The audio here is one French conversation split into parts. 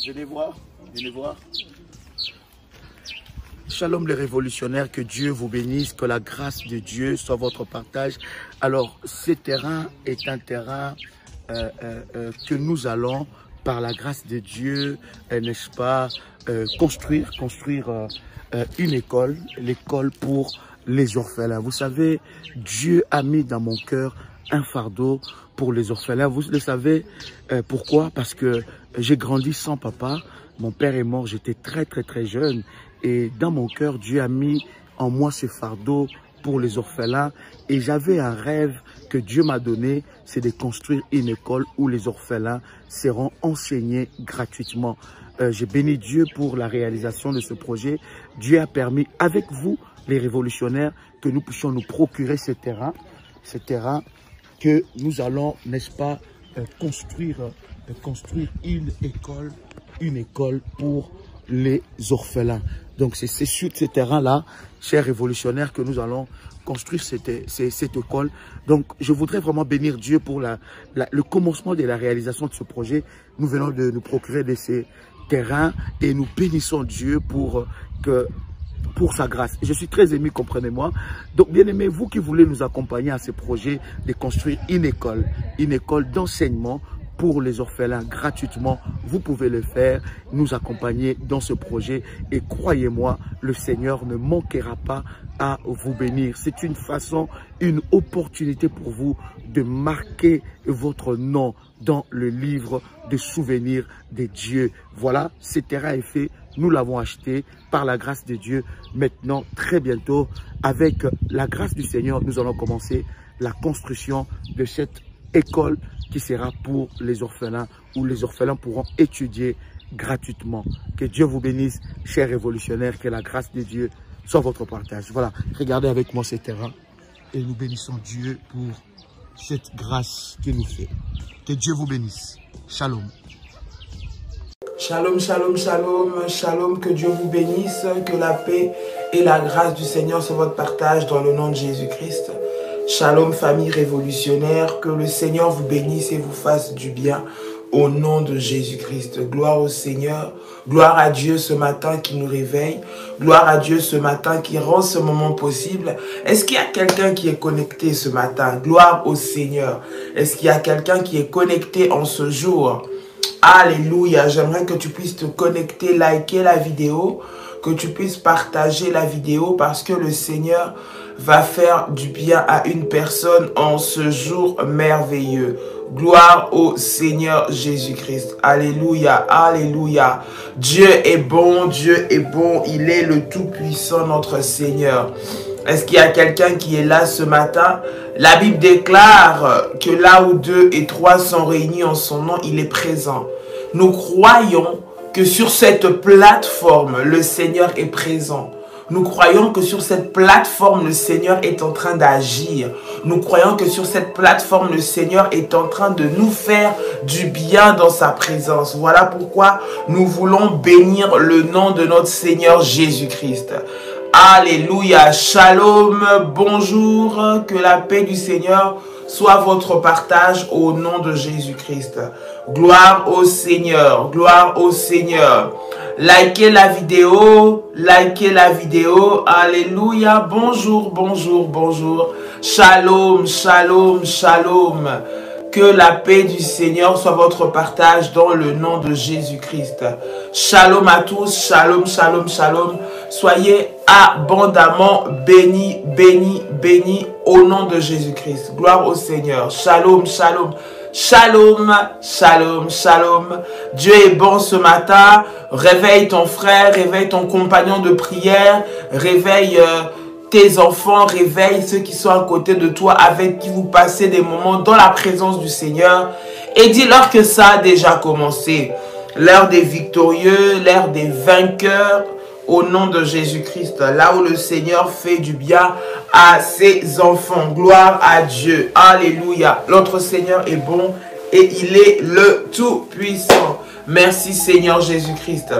Venez voir, venez voir. Shalom les révolutionnaires, que Dieu vous bénisse, que la grâce de Dieu soit votre partage. Alors, ce terrain est un terrain que nous allons, par la grâce de Dieu, n'est-ce pas, construire une école, l'école pour les orphelins. Vous savez, Dieu a mis dans mon cœur un fardeau pour les orphelins. Vous le savez pourquoi? Parce que j'ai grandi sans papa. Mon père est mort, j'étais très jeune. Et dans mon cœur, Dieu a mis en moi ce fardeau pour les orphelins. Et j'avais un rêve que Dieu m'a donné, c'est de construire une école où les orphelins seront enseignés gratuitement. J'ai béni Dieu pour la réalisation de ce projet. Dieu a permis, avec vous, les révolutionnaires, que nous puissions nous procurer ce terrain que nous allons, n'est-ce pas, construire une école pour les orphelins. Donc c'est sur ce terrain-là, chers révolutionnaires, que nous allons construire cette école. Donc je voudrais vraiment bénir Dieu pour le commencement de la réalisation de ce projet. Nous venons de nous procurer de ces terrains et nous bénissons Dieu pour sa grâce. Je suis très ému, comprenez-moi. Donc, bien aimés, vous qui voulez nous accompagner à ce projet de construire une école d'enseignement pour les orphelins gratuitement, vous pouvez le faire, nous accompagner dans ce projet. Et croyez-moi, le Seigneur ne manquera pas à vous bénir. C'est une façon, une opportunité pour vous de marquer votre nom dans le livre de souvenirs de Dieu. Voilà, ce terrain est fait. Nous l'avons acheté par la grâce de Dieu. Maintenant, très bientôt, avec la grâce du Seigneur, nous allons commencer la construction de cette école qui sera pour les orphelins, où les orphelins pourront étudier gratuitement. Que Dieu vous bénisse, chers révolutionnaires, que la grâce de Dieu soit votre partage. Voilà, regardez avec moi ce terrain et nous bénissons Dieu pour cette grâce qu'il nous fait. Que Dieu vous bénisse. Shalom. Shalom, shalom, shalom, shalom, que Dieu vous bénisse, que la paix et la grâce du Seigneur soient votre partage dans le nom de Jésus-Christ. Shalom, famille révolutionnaire, que le Seigneur vous bénisse et vous fasse du bien au nom de Jésus-Christ. Gloire au Seigneur, gloire à Dieu ce matin qui nous réveille, gloire à Dieu ce matin qui rend ce moment possible. Est-ce qu'il y a quelqu'un qui est connecté ce matin? Gloire au Seigneur. Est-ce qu'il y a quelqu'un qui est connecté en ce jour? Alléluia, j'aimerais que tu puisses te connecter, liker la vidéo, que tu puisses partager la vidéo parce que le Seigneur va faire du bien à une personne en ce jour merveilleux. Gloire au Seigneur Jésus-Christ. Alléluia, alléluia. Dieu est bon, il est le Tout-Puissant, notre Seigneur. Est-ce qu'il y a quelqu'un qui est là ce matin? La Bible déclare que là où 2 et 3 sont réunis en son nom, il est présent. Nous croyons que sur cette plateforme, le Seigneur est présent. Nous croyons que sur cette plateforme, le Seigneur est en train d'agir. Nous croyons que sur cette plateforme, le Seigneur est en train de nous faire du bien dans sa présence. Voilà pourquoi nous voulons bénir le nom de notre Seigneur Jésus-Christ. Alléluia, shalom, bonjour, que la paix du Seigneur soit votre partage au nom de Jésus-Christ. Gloire au Seigneur, gloire au Seigneur. Likez la vidéo, alléluia, bonjour, bonjour, bonjour, shalom, shalom, shalom. Que la paix du Seigneur soit votre partage dans le nom de Jésus-Christ. Shalom à tous, shalom, shalom, shalom. Soyez abondamment bénis, bénis, bénis au nom de Jésus-Christ. Gloire au Seigneur. Shalom, shalom. Shalom, shalom, shalom. Dieu est bon ce matin. Réveille ton frère, réveille ton compagnon de prière, réveille tes enfants, réveille ceux qui sont à côté de toi, avec qui vous passez des moments dans la présence du Seigneur. Et dis-leur que ça a déjà commencé. L'heure des victorieux, l'heure des vainqueurs, au nom de Jésus-Christ. Là où le Seigneur fait du bien à ses enfants. Gloire à Dieu. Alléluia. Notre Seigneur est bon et il est le Tout-Puissant. Merci Seigneur Jésus-Christ.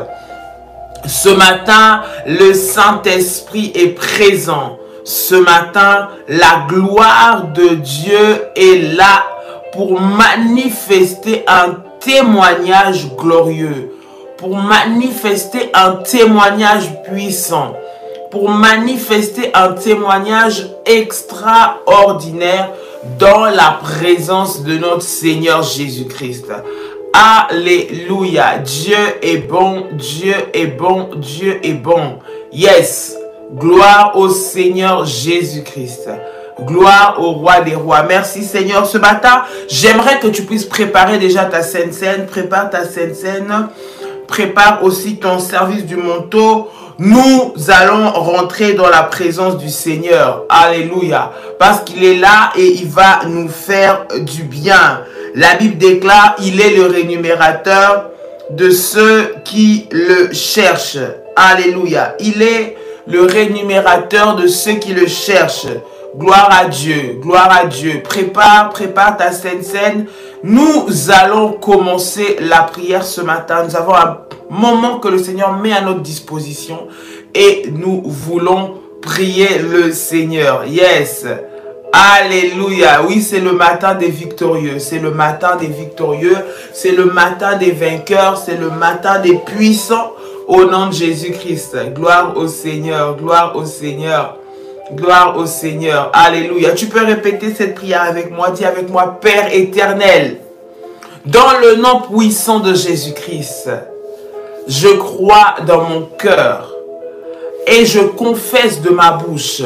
Ce matin, le Saint-Esprit est présent. Ce matin, la gloire de Dieu est là pour manifester un témoignage glorieux, pour manifester un témoignage puissant, pour manifester un témoignage extraordinaire dans la présence de notre Seigneur Jésus-Christ. Alléluia. Dieu est bon, Dieu est bon, Dieu est bon. Yes. Gloire au Seigneur Jésus-Christ. Gloire au roi des rois. Merci Seigneur. Ce matin, j'aimerais que tu puisses préparer déjà ta Sainte Seine. Prépare ta Sainte Seine. Prépare aussi ton service du manteau. Nous allons rentrer dans la présence du Seigneur. Alléluia. Parce qu'il est là et il va nous faire du bien. La Bible déclare, il est le rémunérateur de ceux qui le cherchent. Alléluia. Il est le rémunérateur de ceux qui le cherchent. Gloire à Dieu. Gloire à Dieu. Prépare ta Sainte Seine. Nous allons commencer la prière ce matin. Nous avons un moment que le Seigneur met à notre disposition et nous voulons prier le Seigneur. Yes. Alléluia. Oui, c'est le matin des victorieux. C'est le matin des victorieux. C'est le matin des vainqueurs. C'est le matin des puissants au nom de Jésus-Christ. Gloire au Seigneur. Gloire au Seigneur. Gloire au Seigneur. Alléluia. Tu peux répéter cette prière avec moi. Dis avec moi, Père éternel, dans le nom puissant de Jésus-Christ, je crois dans mon cœur et je confesse de ma bouche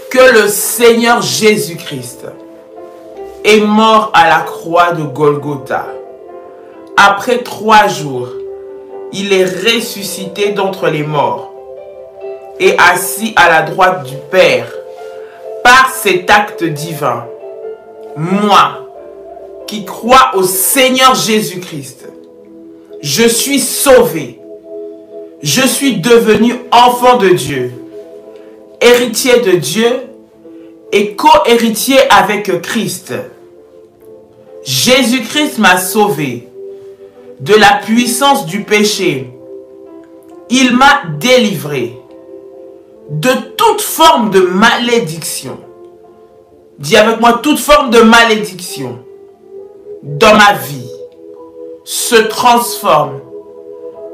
que le Seigneur Jésus-Christ est mort à la croix de Golgotha. Après 3 jours, il est ressuscité d'entre les morts et assis à la droite du Père. Par cet acte divin, moi, qui crois au Seigneur Jésus-Christ, je suis sauvé. Je suis devenu enfant de Dieu, héritier de Dieu et co-héritier avec Christ. Jésus-Christ m'a sauvé de la puissance du péché. Il m'a délivré de toute forme de malédiction. Dis avec moi, toute forme de malédiction dans ma vie se transforme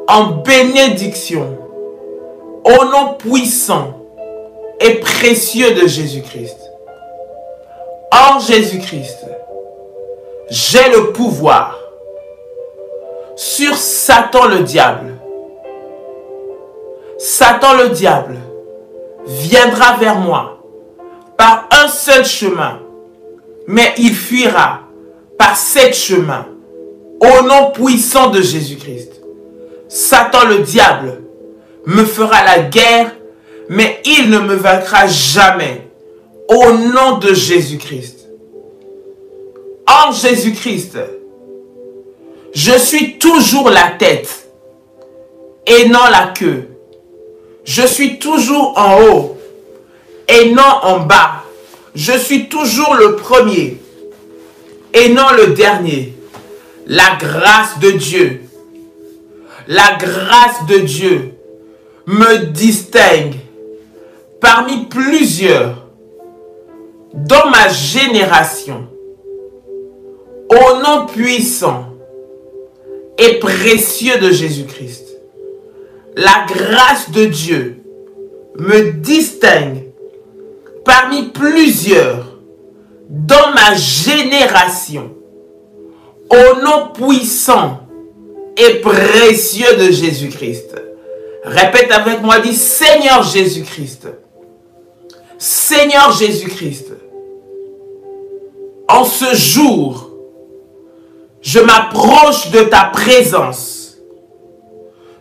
en bénédiction au nom puissant et précieux de Jésus-Christ. En Jésus-Christ, j'ai le pouvoir sur Satan le diable. Satan le diable viendra vers moi par un seul chemin, mais il fuira par 7 chemins au nom puissant de Jésus-Christ. Satan le diable me fera la guerre, mais il ne me vaincra jamais au nom de Jésus-Christ. En Jésus-Christ, je suis toujours la tête et non la queue. Je suis toujours en haut et non en bas. Je suis toujours le premier et non le dernier. La grâce de Dieu, me distingue parmi plusieurs dans ma génération. Au nom puissant et précieux de Jésus-Christ, la grâce de Dieu me distingue parmi plusieurs dans ma génération. Au nom puissant et précieux de Jésus-Christ. Répète avec moi, dis Seigneur Jésus-Christ. Seigneur Jésus-Christ. En ce jour, je m'approche de ta présence.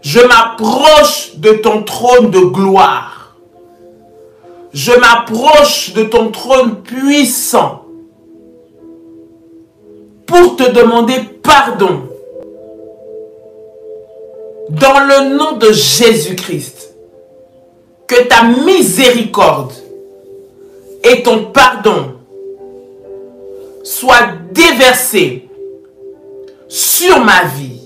Je m'approche de ton trône de gloire. Je m'approche de ton trône puissant pour te demander pardon. Dans le nom de Jésus-Christ, que ta miséricorde et ton pardon soient déversés sur ma vie,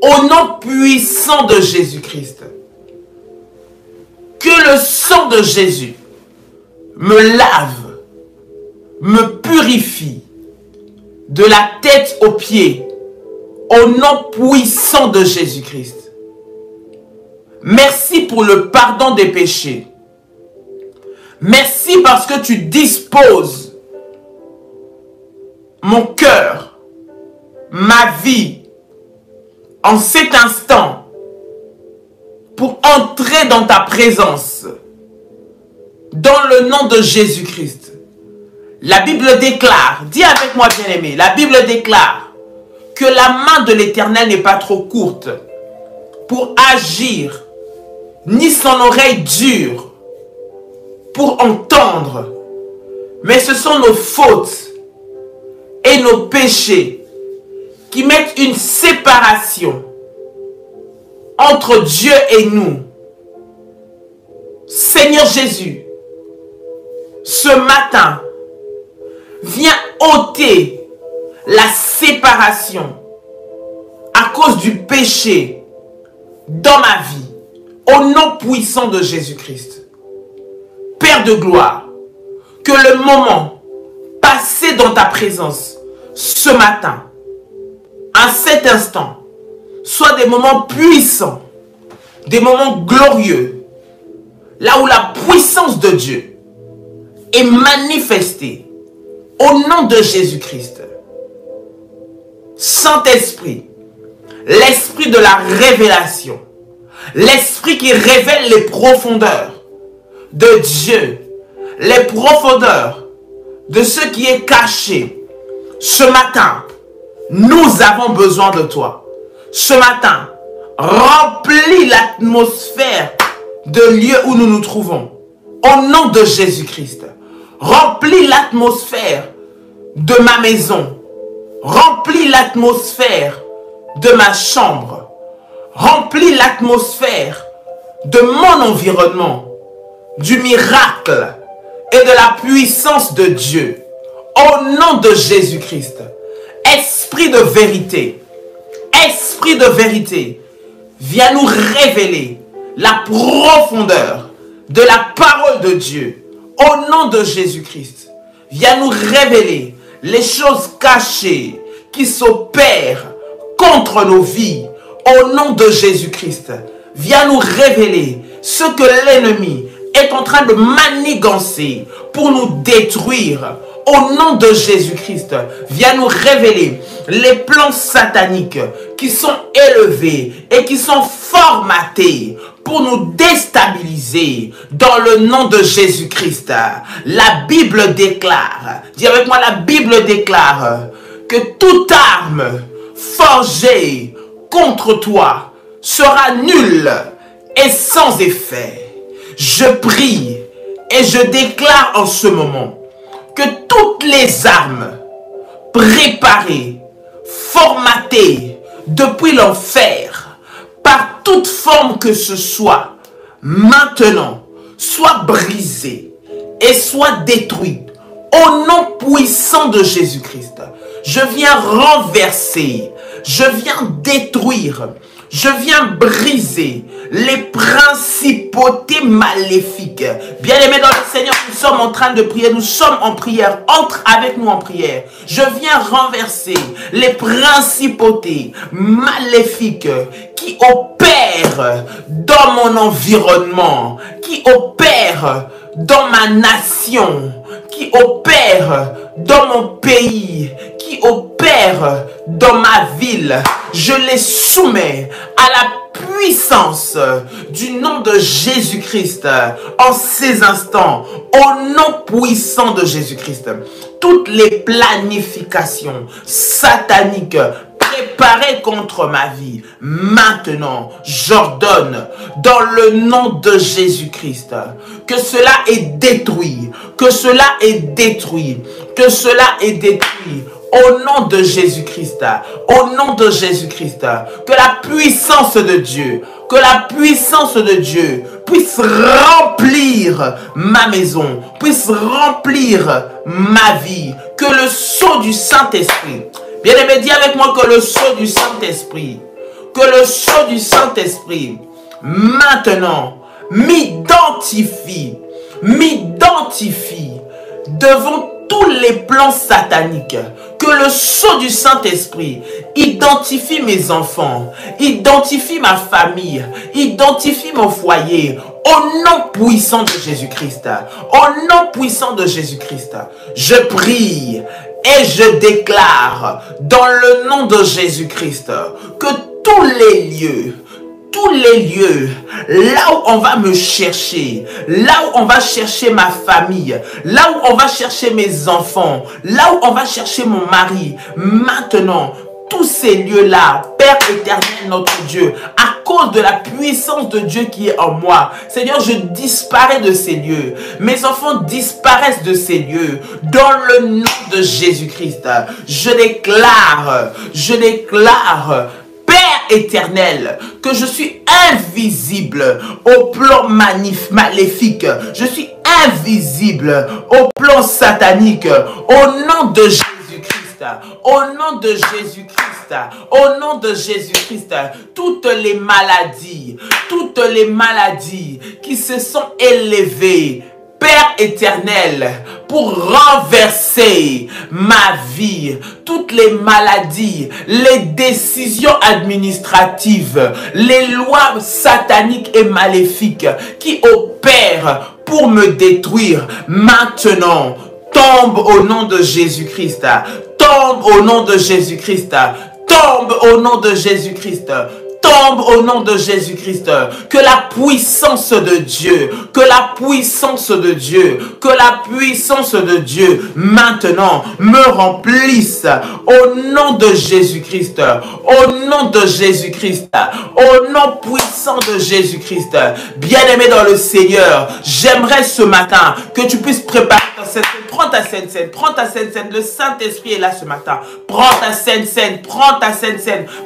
au nom puissant de Jésus-Christ. Que le sang de Jésus me lave, me purifie, de la tête aux pieds, au nom puissant de Jésus-Christ. Merci pour le pardon des péchés. Merci parce que tu disposes mon cœur, ma vie, en cet instant, pour entrer dans ta présence, dans le nom de Jésus-Christ. La Bible déclare, dis avec moi bien-aimé, la Bible déclare que la main de l'Éternel n'est pas trop courte pour agir, ni son oreille dure pour entendre, mais ce sont nos fautes et nos péchés qui mettent une séparation entre Dieu et nous. Seigneur Jésus, ce matin, viens ôter la séparation à cause du péché dans ma vie, au nom puissant de Jésus-Christ. Père de gloire, que le moment passé dans ta présence ce matin, à cet instant, soit des moments puissants, des moments glorieux, là où la puissance de Dieu est manifestée au nom de Jésus-Christ. Saint-Esprit, l'esprit de la révélation, l'esprit qui révèle les profondeurs de Dieu, les profondeurs de ce qui est caché. Ce matin, nous avons besoin de toi. Ce matin, remplis l'atmosphère de lieu où nous nous trouvons. Au nom de Jésus-Christ, remplis l'atmosphère de ma maison. Remplis l'atmosphère de ma chambre. Remplis l'atmosphère de mon environnement, du miracle et de la puissance de Dieu. Au nom de Jésus-Christ, esprit de vérité, viens nous révéler la profondeur de la parole de Dieu. Au nom de Jésus-Christ, viens nous révéler les choses cachées qui s'opèrent contre nos vies. Au nom de Jésus-Christ, viens nous révéler ce que l'ennemi est en train de manigancer pour nous détruire. Au nom de Jésus-Christ, viens nous révéler les plans sataniques qui sont élevés et qui sont formatés pour nous déstabiliser dans le nom de Jésus-Christ. La Bible déclare, dis avec moi, la Bible déclare que toute arme forgée contre toi sera nulle et sans effet. Je prie et je déclare en ce moment que toutes les armes préparées, formatées depuis l'enfer, par toute forme que ce soit, maintenant, soient brisées et soient détruites au nom puissant de Jésus-Christ. Je viens renverser, je viens détruire, je viens briser les principautés maléfiques. Bien-aimés dans le Seigneur, nous sommes en train de prier, nous sommes en prière. Entre avec nous en prière. Je viens renverser les principautés maléfiques qui opèrent dans mon environnement, qui opèrent dans ma nation, qui opèrent dans mon pays, qui opèrent dans ma ville. Je les soumets à la puissance du nom de Jésus-Christ en ces instants, au nom puissant de Jésus-Christ. Toutes les planifications sataniques préparées contre ma vie, maintenant, j'ordonne dans le nom de Jésus-Christ que cela est détruit, que cela est détruit, que cela est détruit. Au nom de Jésus-Christ, au nom de Jésus-Christ, que la puissance de Dieu, puisse remplir ma maison, puisse remplir ma vie, que le sceau du Saint-Esprit, bien aimé, dis avec moi que le sceau du Saint-Esprit, maintenant, m'identifie devant tous les plans sataniques, que le sceau du Saint-Esprit identifie mes enfants, identifie ma famille, identifie mon foyer, au nom puissant de Jésus-Christ, au nom puissant de Jésus-Christ, je prie et je déclare dans le nom de Jésus-Christ que tous les lieux, là où on va me chercher, là où on va chercher ma famille, là où on va chercher mes enfants, là où on va chercher mon mari, maintenant, tous ces lieux-là, Père éternel, notre Dieu, à cause de la puissance de Dieu qui est en moi, Seigneur, je disparais de ces lieux. Mes enfants disparaissent de ces lieux. Dans le nom de Jésus-Christ, je déclare, Père éternel, que je suis invisible au plan maléfique. Je suis invisible au plan satanique. Au nom de Jésus-Christ. Au nom de Jésus-Christ, au nom de Jésus-Christ, toutes les maladies qui se sont élevées, Père éternel, pour renverser ma vie, toutes les maladies, les décisions administratives, les lois sataniques et maléfiques qui opèrent pour me détruire, maintenant, tombe au nom de Jésus-Christ. Tombe au nom de Jésus-Christ. Tombe au nom de Jésus-Christ. Tombe au nom de Jésus-Christ. Que la puissance de Dieu, maintenant me remplisse au nom de Jésus-Christ. Au nom de Jésus-Christ. Au nom puissant de Jésus-Christ. Bien-aimé dans le Seigneur, j'aimerais ce matin que tu puisses préparer ta scène. Prends ta scène. Le Saint-Esprit est là ce matin. Prends ta scène.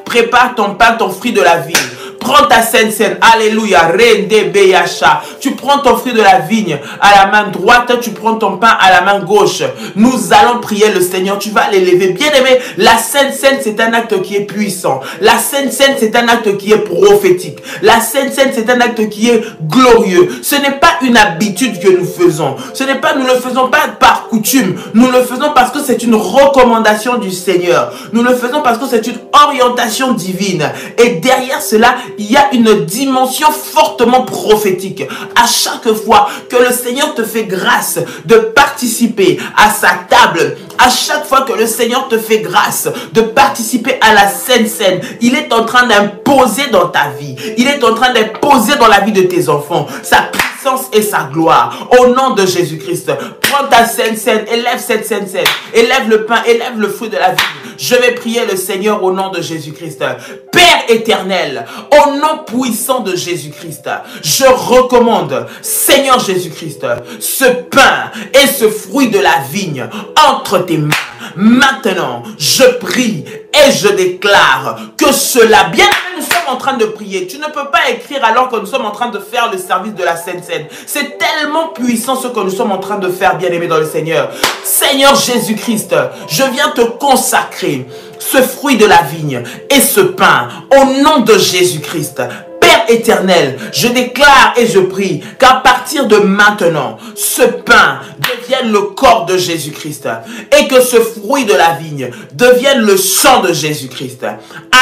Prépare ton pain, ton fruit de la vigne. Prends ta scène. Alléluia. Rende beyacha. Tu prends ton fruit de la vigne à la main droite. Tu prends ton pain à la main gauche. Nous allons prier le Seigneur. Tu vas l'élever. Bien aimé, la Sainte Seine, c'est un acte qui est puissant. La Sainte Seine, c'est un acte qui est prophétique. La Sainte Seine, c'est un acte qui est glorieux. Ce n'est pas une habitude que nous faisons. Nous ne le faisons pas par coutume. Nous le faisons parce que c'est une recommandation du Seigneur. Nous le faisons parce que c'est une orientation divine. Et derrière cela, il y a une dimension fortement prophétique. À chaque fois que le Seigneur te fait grâce de participer à sa table, à chaque fois que le Seigneur te fait grâce de participer à la Sainte Seine, il est en train d'imposer dans ta vie. Il est en train d'imposer dans la vie de tes enfants sa puissance et sa gloire. Au nom de Jésus-Christ, prends ta Sainte Seine, élève cette Sainte Seine, élève le pain, élève le fruit de la vie. Je vais prier le Seigneur au nom de Jésus-Christ. Père éternel, au nom puissant de Jésus-Christ, je recommande, Seigneur Jésus-Christ, ce pain et ce fruit de la vigne entre tes mains. Maintenant, je prie et je déclare que cela, bien que nous sommes en train de prier, tu ne peux pas écrire alors que nous sommes en train de faire le service de la Sainte Seine. C'est tellement puissant ce que nous sommes en train de faire, bien-aimé dans le Seigneur. Seigneur Jésus-Christ, je viens te consacrer ce fruit de la vigne et ce pain au nom de Jésus-Christ. Père éternel, je déclare et je prie qu'à partir de maintenant, ce pain devienne le corps de Jésus-Christ et que ce fruit de la vigne devienne le sang de Jésus-Christ.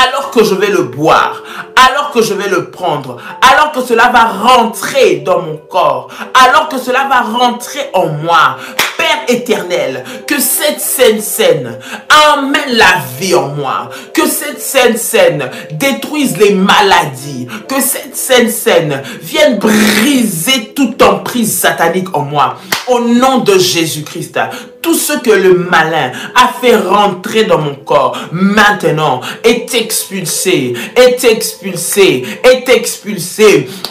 Alors que je vais le boire, alors que je vais le prendre, alors que cela va rentrer dans mon corps, alors que cela va rentrer en moi, Père éternel, que cette Sainte Seine emmène la vie en moi, que cette Sainte Seine détruise les maladies, que cette Sainte Seine vienne briser toute emprise satanique en moi. Au nom de Jésus-Christ, tout ce que le malin a fait rentrer dans mon corps, maintenant, est expulsé,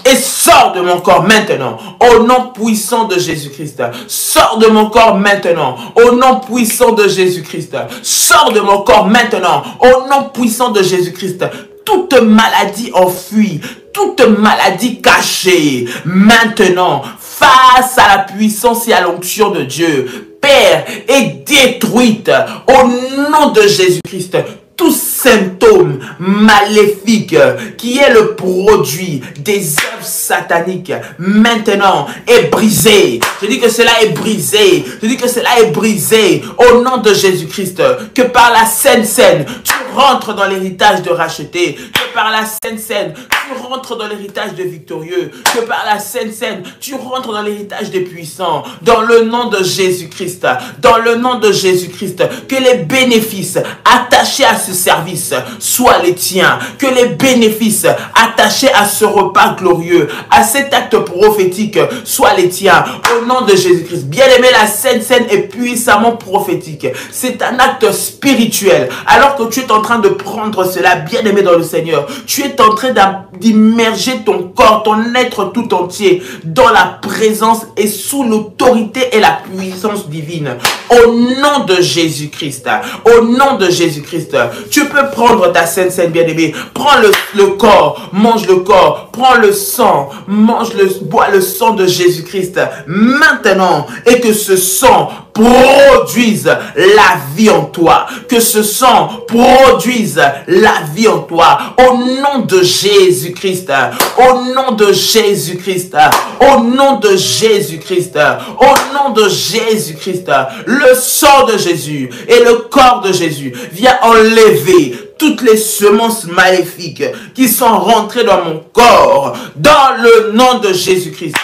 et sort de mon corps maintenant, au nom puissant de Jésus-Christ. Sors de mon corps maintenant, au nom puissant de Jésus-Christ. Sors de mon corps maintenant, au nom puissant de Jésus-Christ. Toute maladie enfuie, toute maladie cachée, maintenant, face à la puissance et à l'onction de Dieu, Père, est détruite au nom de Jésus-Christ. tout symptôme maléfique qui est le produit des œuvres sataniques maintenant est brisé. Je dis que cela est brisé. Je dis que cela est brisé au nom de Jésus-Christ. Que par la Sainte Seine, tu rentres dans l'héritage de racheté. Que par la Sainte Seine, tu rentres dans l'héritage de victorieux. Que par la Sainte Seine, tu rentres dans l'héritage des puissants. Dans le nom de Jésus-Christ. Dans le nom de Jésus-Christ. Que les bénéfices attachés à ce service soient les tiens. Que les bénéfices attachés à ce repas glorieux, à cet acte prophétique, soient les tiens. Au nom de Jésus-Christ. Bien-aimé, la Sainte Seine est puissamment prophétique. C'est un acte spirituel. Alors que tu es en train de prendre cela, bien-aimé dans le Seigneur, tu es en train d'immerger ton corps, ton être tout entier dans la présence et sous l'autorité et la puissance divine. Au nom de Jésus-Christ. Au nom de Jésus-Christ. Tu peux prendre ta Sainte Seine, bien-aimé. Prends le corps, mange le corps. Prends le sang, bois le sang de Jésus-Christ maintenant, et que ce sang produise la vie en toi. Que ce sang produise la vie en toi. Au nom de Jésus-Christ. Au nom de Jésus-Christ. Au nom de Jésus-Christ. Au nom de Jésus-Christ. Le sang de Jésus et le corps de Jésus vient enlever toutes les semences maléfiques qui sont rentrées dans mon corps. Dans le nom de Jésus-Christ.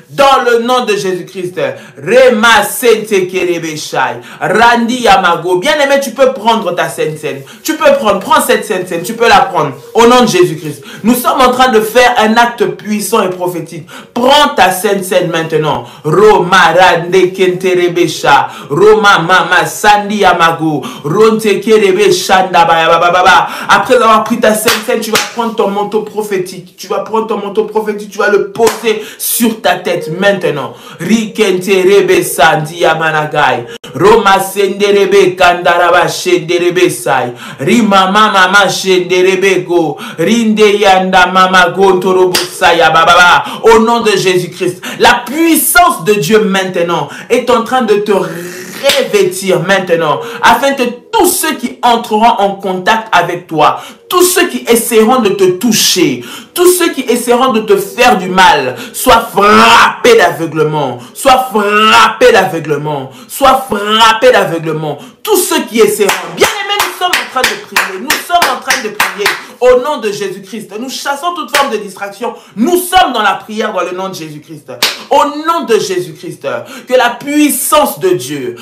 Dans le nom de Jésus-Christ. Rema Sente Kerebeshai. Randi Yamago. Bien-aimé, tu peux prendre ta Sainte Seine. Tu peux prends cette Sainte Seine. Tu peux la prendre. Au nom de Jésus-Christ. Nous sommes en train de faire un acte puissant et prophétique. Prends ta Sainte Seine maintenant. Roma Rande Kenterebesha. Roma Mama Sandi Yamago. Ronte Kerebeshanda Baba. Après avoir pris ta Sainte Seine, tu vas prendre ton manteau prophétique. Tu vas prendre ton manteau prophétique. Tu vas le poser sur ta tête. Maintenant, Rikente Rebe Sandi Yamanagai, Roma Senderebe Kandaraba Shenderebe Sai, Rima Mama Shenderebe Go, Rinde Yanda Mama Gontorobo Saya Baba. Au nom de Jésus-Christ, la puissance de Dieu maintenant est en train de te revêtir maintenant, afin que tous ceux qui entreront en contact avec toi, tous ceux qui essaieront de te toucher, tous ceux qui essaieront de te faire du mal, soient frappés d'aveuglement, soient frappés d'aveuglement, soient frappés d'aveuglement. Tous ceux qui essaieront, bien aimés, nous sommes en train de prier, nous sommes en train de prier au nom de Jésus-Christ. Nous chassons toute forme de distraction. Nous sommes dans la prière dans le nom de Jésus-Christ. Au nom de Jésus-Christ, que la puissance de Dieu,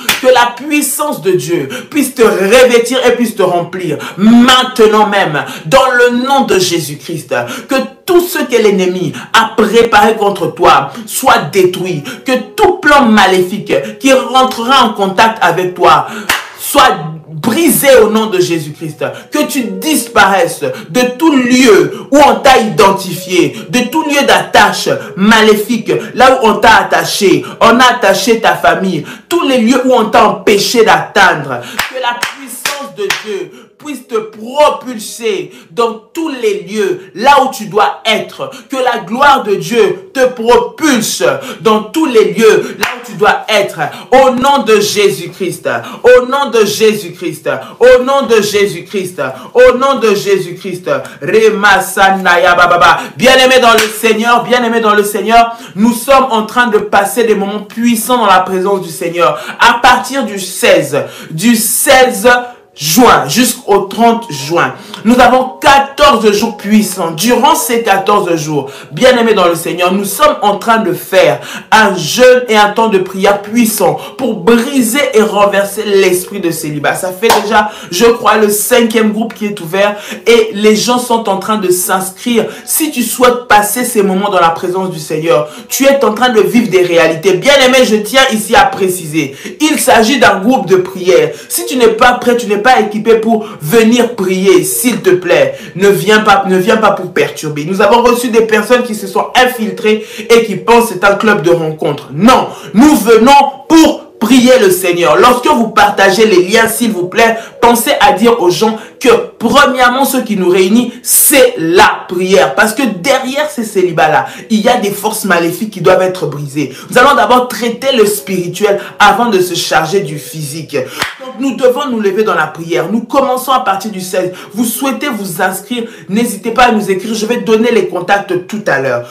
puisse te revêtir et puisse te remplir maintenant même, dans le nom de Jésus-Christ. Que tout ce que l'ennemi a préparé contre toi soit détruit. Que tout plan maléfique qui rentrera en contact avec toi soit brisé au nom de Jésus-Christ. Que tu disparaisses de tout lieu où on t'a identifié, de tout lieu d'attache maléfique, là où on t'a attaché, on a attaché ta famille, tous les lieux où on t'a empêché d'atteindre. Que la puissance de Dieu puisse te propulser dans tous les lieux, là où tu dois être. Que la gloire de Dieu te propulse dans tous les lieux, là où tu dois être. Au nom de Jésus-Christ, au nom de Jésus-Christ, au nom de Jésus-Christ, au nom de Jésus-Christ. Rema Sanaya Baba. Bien-aimés dans le Seigneur, nous sommes en train de passer des moments puissants dans la présence du Seigneur. À partir du 16 juin jusqu'au 30 juin. Nous avons 14 jours puissants. Durant ces 14 jours, bien-aimés dans le Seigneur, nous sommes en train de faire un jeûne et un temps de prière puissant pour briser et renverser l'esprit de célibat. Ça fait déjà, je crois, le 5e groupe qui est ouvert et les gens sont en train de s'inscrire. Si tu souhaites passer ces moments dans la présence du Seigneur, tu es en train de vivre des réalités. Bien-aimés, je tiens ici à préciser, il s'agit d'un groupe de prière. Si tu n'es pas prêt, tu n'es pas équipé pour venir prier, s'il te plaît, ne viens pas pour perturber. Nous avons reçu des personnes qui se sont infiltrées et qui pensent que c'est un club de rencontre. Non, nous venons pour prier le Seigneur. Lorsque vous partagez les liens, s'il vous plaît, pensez à dire aux gens que premièrement, ce qui nous réunit, c'est la prière. Parce que derrière ces célibats-là, il y a des forces maléfiques qui doivent être brisées. Nous allons d'abord traiter le spirituel avant de se charger du physique. Donc, Nous devons nous lever dans la prière. Nous commençons à partir du 16. Vous souhaitez vous inscrire, n'hésitez pas à nous écrire. Je vais donner les contacts tout à l'heure.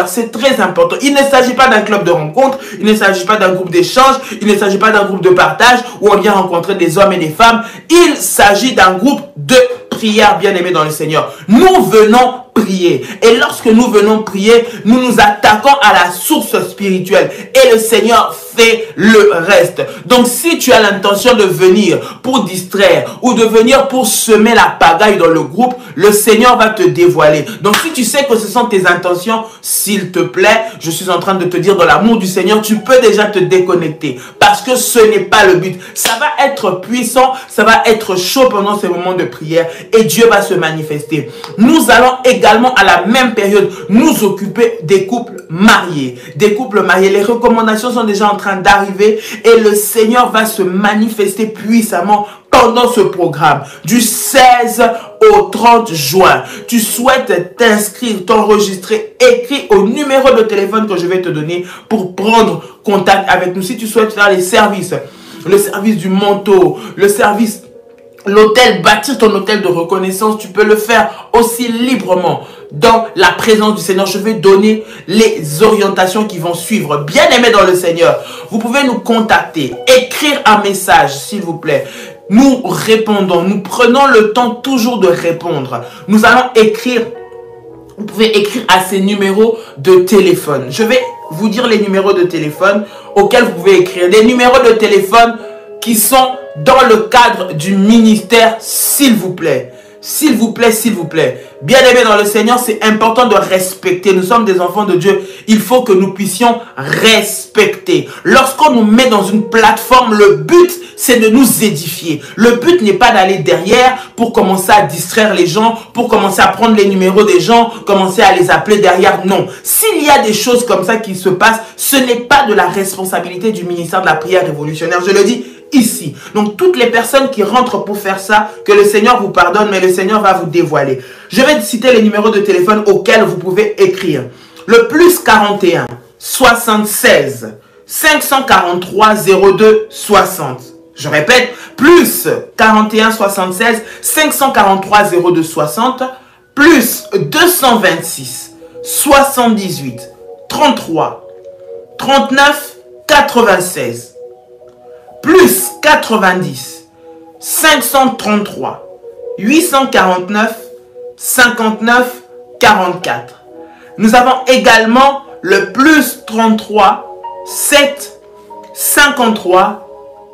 C'est très important. Il ne s'agit pas d'un club de rencontre. Il ne s'agit pas d'un groupe d'échange. Il ne s'agit pas d'un groupe de partage où on vient rencontrer des hommes et des femmes. Il s'agit d'un groupe de prière, bien-aimés dans le Seigneur. Nous venons prier. Et lorsque nous venons prier, nous nous attaquons à la source spirituelle. Et le Seigneur fait le reste. Donc si tu as l'intention de venir pour distraire ou de venir pour semer la pagaille dans le groupe, le Seigneur va te dévoiler. Donc si tu sais que ce sont tes intentions, s'il te plaît, je suis en train de te dire dans l'amour du Seigneur, tu peux déjà te déconnecter. Parce que ce n'est pas le but. Ça va être puissant, ça va être chaud pendant ces moments de prière et Dieu va se manifester. Nous allons également à la même période nous occuper des couples mariés. Les recommandations sont déjà en train d'arriver et le Seigneur va se manifester puissamment pendant ce programme du 16 au 30 juin. Tu souhaites t'inscrire, t'enregistrer, écris au numéro de téléphone que je vais te donner pour prendre contact avec nous. Si tu souhaites faire les services, le service du manteau, le service l'hôtel, bâtir ton hôtel de reconnaissance, tu peux le faire aussi librement dans la présence du Seigneur. Je vais donner les orientations qui vont suivre. Bien-aimés dans le Seigneur, vous pouvez nous contacter, écrire un message s'il vous plaît. Nous répondons, nous prenons le temps toujours de répondre. Nous allons écrire, vous pouvez écrire à ces numéros de téléphone. Je vais vous dire les numéros de téléphone auxquels vous pouvez écrire. Des numéros de téléphone qui sont dans le cadre du ministère, s'il vous plaît. S'il vous plaît, s'il vous plaît. Bien-aimés dans le Seigneur, c'est important de respecter. Nous sommes des enfants de Dieu. Il faut que nous puissions respecter. Lorsqu'on nous met dans une plateforme, le but, c'est de nous édifier. Le but n'est pas d'aller derrière pour commencer à distraire les gens, pour commencer à prendre les numéros des gens, commencer à les appeler derrière. Non. S'il y a des choses comme ça qui se passent, ce n'est pas de la responsabilité du ministère de la prière révolutionnaire. Je le dis ici. Donc, toutes les personnes qui rentrent pour faire ça, que le Seigneur vous pardonne, mais le Seigneur va vous dévoiler. Je vais citer les numéros de téléphone auxquels vous pouvez écrire. Le plus 41 76 543 02 60. Je répète, plus 41 76 543 02 60, plus 226 78 33 39 96. Plus 90 533 849 59 44. Nous avons également le plus 33 7 53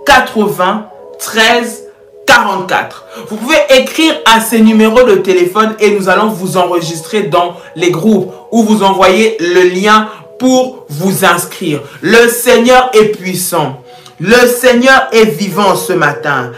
80 13 44. Vous pouvez écrire à ces numéros de téléphone et nous allons vous enregistrer dans les groupes ou vous envoyer le lien pour vous inscrire. Le Seigneur est puissant. Le Seigneur est vivant ce matin.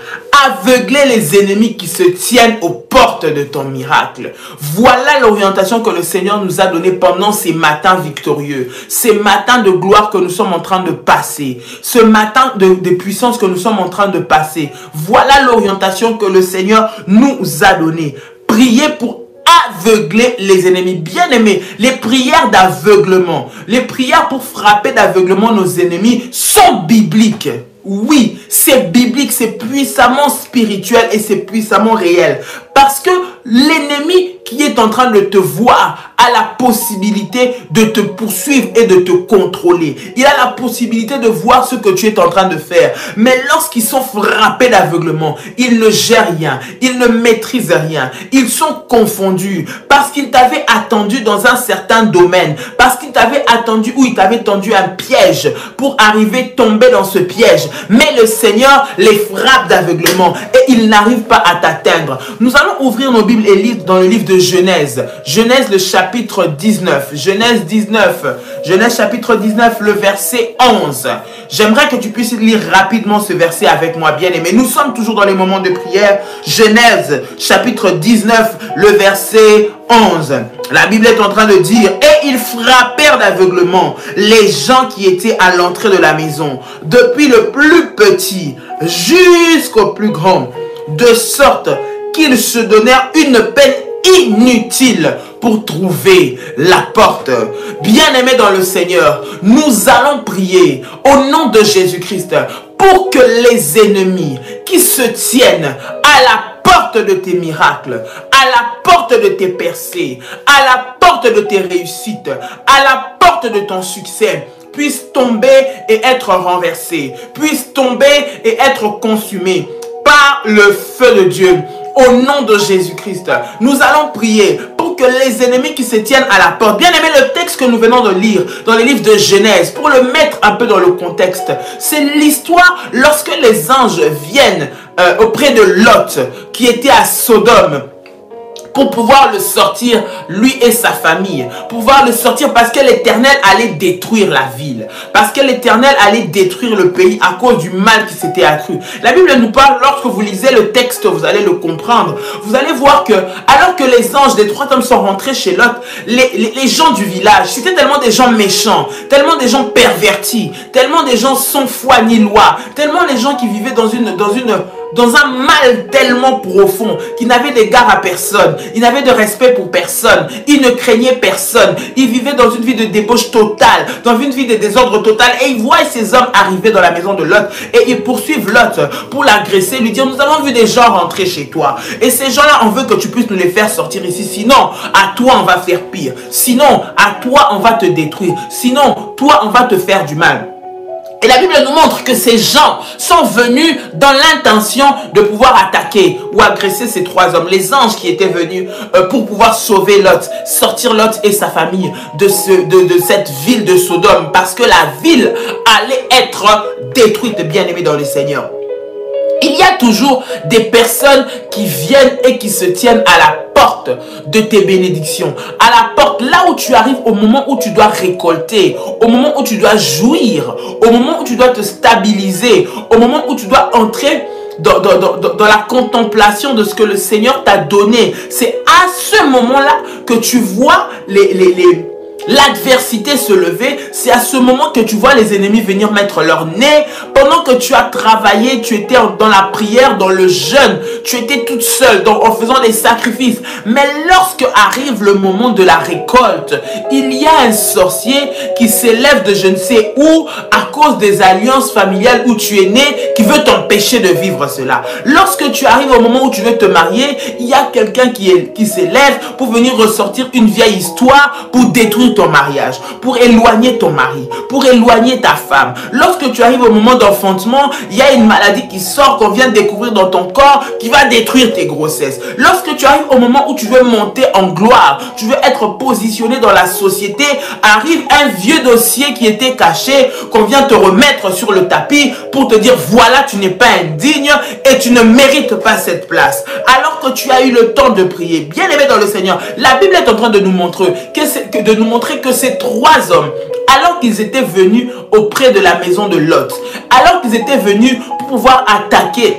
Aveugler les ennemis qui se tiennent aux portes de ton miracle. Voilà l'orientation que le Seigneur nous a donnée pendant ces matins victorieux. Ces matins de gloire que nous sommes en train de passer. Ce matin de puissance que nous sommes en train de passer. Voilà l'orientation que le Seigneur nous a donnée. Priez pour aveugler les ennemis. Bien aimés, les prières d'aveuglement, les prières pour frapper d'aveuglement nos ennemis sont bibliques. Oui, c'est biblique, c'est puissamment spirituel et c'est puissamment réel. Parce que l'ennemi qui est en train de te voir a la possibilité de te poursuivre et de te contrôler. Il a la possibilité de voir ce que tu es en train de faire. Mais lorsqu'ils sont frappés d'aveuglement, ils ne gèrent rien, ils ne maîtrisent rien. Ils sont confondus parce qu'ils t'avaient attendu dans un certain domaine, parce qu'ils t'avaient attendu ou ils t'avaient tendu un piège pour arriver tomber dans ce piège. Mais le Seigneur les frappe d'aveuglement et ils n'arrivent pas à t'atteindre. Nous allons ouvrir nos Bibles et lire dans le livre de Genèse. Genèse le chapitre 19. Genèse 19. Genèse chapitre 19, le verset 11. J'aimerais que tu puisses lire rapidement ce verset avec moi, bien-aimé. Nous sommes toujours dans les moments de prière. Genèse chapitre 19, le verset 11. La Bible est en train de dire: et ils frappèrent d'aveuglement les gens qui étaient à l'entrée de la maison, depuis le plus petit jusqu'au plus grand, de sorte qu'ils se donnèrent une peine inutile pour trouver la porte. Bien-aimés dans le Seigneur, nous allons prier au nom de Jésus-Christ pour que les ennemis qui se tiennent à la porte de tes miracles, à la porte de tes percées, à la porte de tes réussites, à la porte de ton succès, puissent tomber et être renversés, puissent tomber et être consumés par le feu de Dieu. Au nom de Jésus-Christ, nous allons prier pour que les ennemis qui se tiennent à la porte, bien aimé, le texte que nous venons de lire dans les livres de Genèse, pour le mettre un peu dans le contexte, c'est l'histoire lorsque les anges viennent auprès de Lot, qui était à Sodome, pour pouvoir le sortir, lui et sa famille. Pouvoir le sortir parce que l'Éternel allait détruire la ville. Parce que l'Éternel allait détruire le pays à cause du mal qui s'était accru. La Bible nous parle, lorsque vous lisez le texte, vous allez le comprendre. Vous allez voir que, alors que les anges des 3 hommes sont rentrés chez Lot, les gens du village, c'était tellement des gens méchants, tellement des gens pervertis, tellement des gens sans foi ni loi, tellement des gens qui vivaient dans un mal tellement profond, qui n'avaient d'égard à personne, ils n'avaient de respect pour personne, ils ne craignaient personne, ils vivaient dans une vie de débauche totale, dans une vie de désordre total, et ils voient ces hommes arriver dans la maison de Lot, et ils poursuivent Lot pour l'agresser, lui dire, nous avons vu des gens rentrer chez toi, et ces gens-là, on veut que tu puisses nous les faire sortir ici, sinon, à toi, on va faire pire, sinon, à toi, on va te détruire, sinon, toi, on va te faire du mal. Et la Bible nous montre que ces gens sont venus dans l'intention de pouvoir attaquer ou agresser ces 3 hommes. Les anges qui étaient venus pour pouvoir sauver Lot, sortir Lot et sa famille de cette ville de Sodome. Parce que la ville allait être détruite, bien aimée dans le Seigneur. Il y a toujours des personnes qui viennent et qui se tiennent à la porte de tes bénédictions. À la porte, là où tu arrives, au moment où tu dois récolter, au moment où tu dois jouir, au moment où tu dois te stabiliser, au moment où tu dois entrer dans la contemplation de ce que le Seigneur t'a donné. C'est à ce moment-là que tu vois l'adversité se lever. C'est à ce moment que tu vois les ennemis venir mettre leur nez. Pendant que tu as travaillé, tu étais dans la prière, dans le jeûne, tu étais toute seule en faisant des sacrifices. Mais lorsque arrive le moment de la récolte, il y a un sorcier qui s'élève de je ne sais où à cause des alliances familiales où tu es né, qui veut t'empêcher de vivre cela. Lorsque tu arrives au moment où tu veux te marier, il y a quelqu'un qui s'élève pour venir ressortir une vieille histoire pour détruire ton mariage, pour éloigner ton mari, pour éloigner ta femme. Lorsque tu arrives au moment d'enfantement, il y a une maladie qui sort, qu'on vient de découvrir dans ton corps, qui va détruire tes grossesses. Lorsque tu arrives au moment où tu veux monter en gloire, tu veux être positionné dans la société, arrive un vieux dossier qui était caché, qu'on vient te remettre sur le tapis pour te dire voilà, tu n'es pas indigne et tu ne mérites pas cette place. Alors que tu as eu le temps de prier, bien aimé dans le Seigneur, la Bible est en train de nous montrer que ces 3 hommes, alors qu'ils étaient venus auprès de la maison de Lot, alors qu'ils étaient venus pour pouvoir attaquer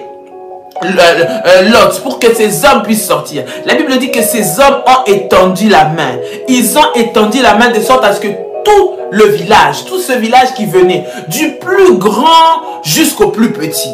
Lot, pour que ces hommes puissent sortir, la Bible dit que ces hommes ont étendu la main. Ils ont étendu la main de sorte à ce que tout le village, tout ce village qui venait, du plus grand jusqu'au plus petit.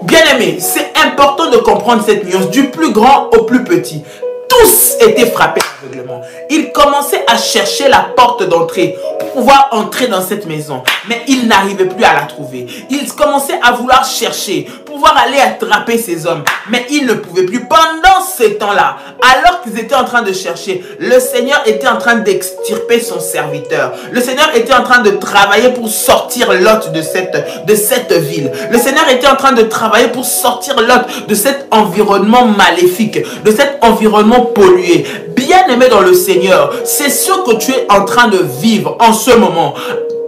Bien aimé, c'est important de comprendre cette nuance, du plus grand au plus petit. Tous étaient frappés d'aveuglement. Ils commençaient à chercher la porte d'entrée pour pouvoir entrer dans cette maison. Mais ils n'arrivaient plus à la trouver. Ils commençaient à vouloir chercher, pouvoir aller attraper ces hommes. Mais ils ne pouvaient plus. Pendant ces temps-là, alors qu'ils étaient en train de chercher, le Seigneur était en train d'extirper son serviteur. Le Seigneur était en train de travailler pour sortir Lot de cette ville. Le Seigneur était en train de travailler pour sortir Lot de cet environnement maléfique, de cet environnement pollué. Bien aimé dans le Seigneur, c'est ce que tu es en train de vivre en ce moment.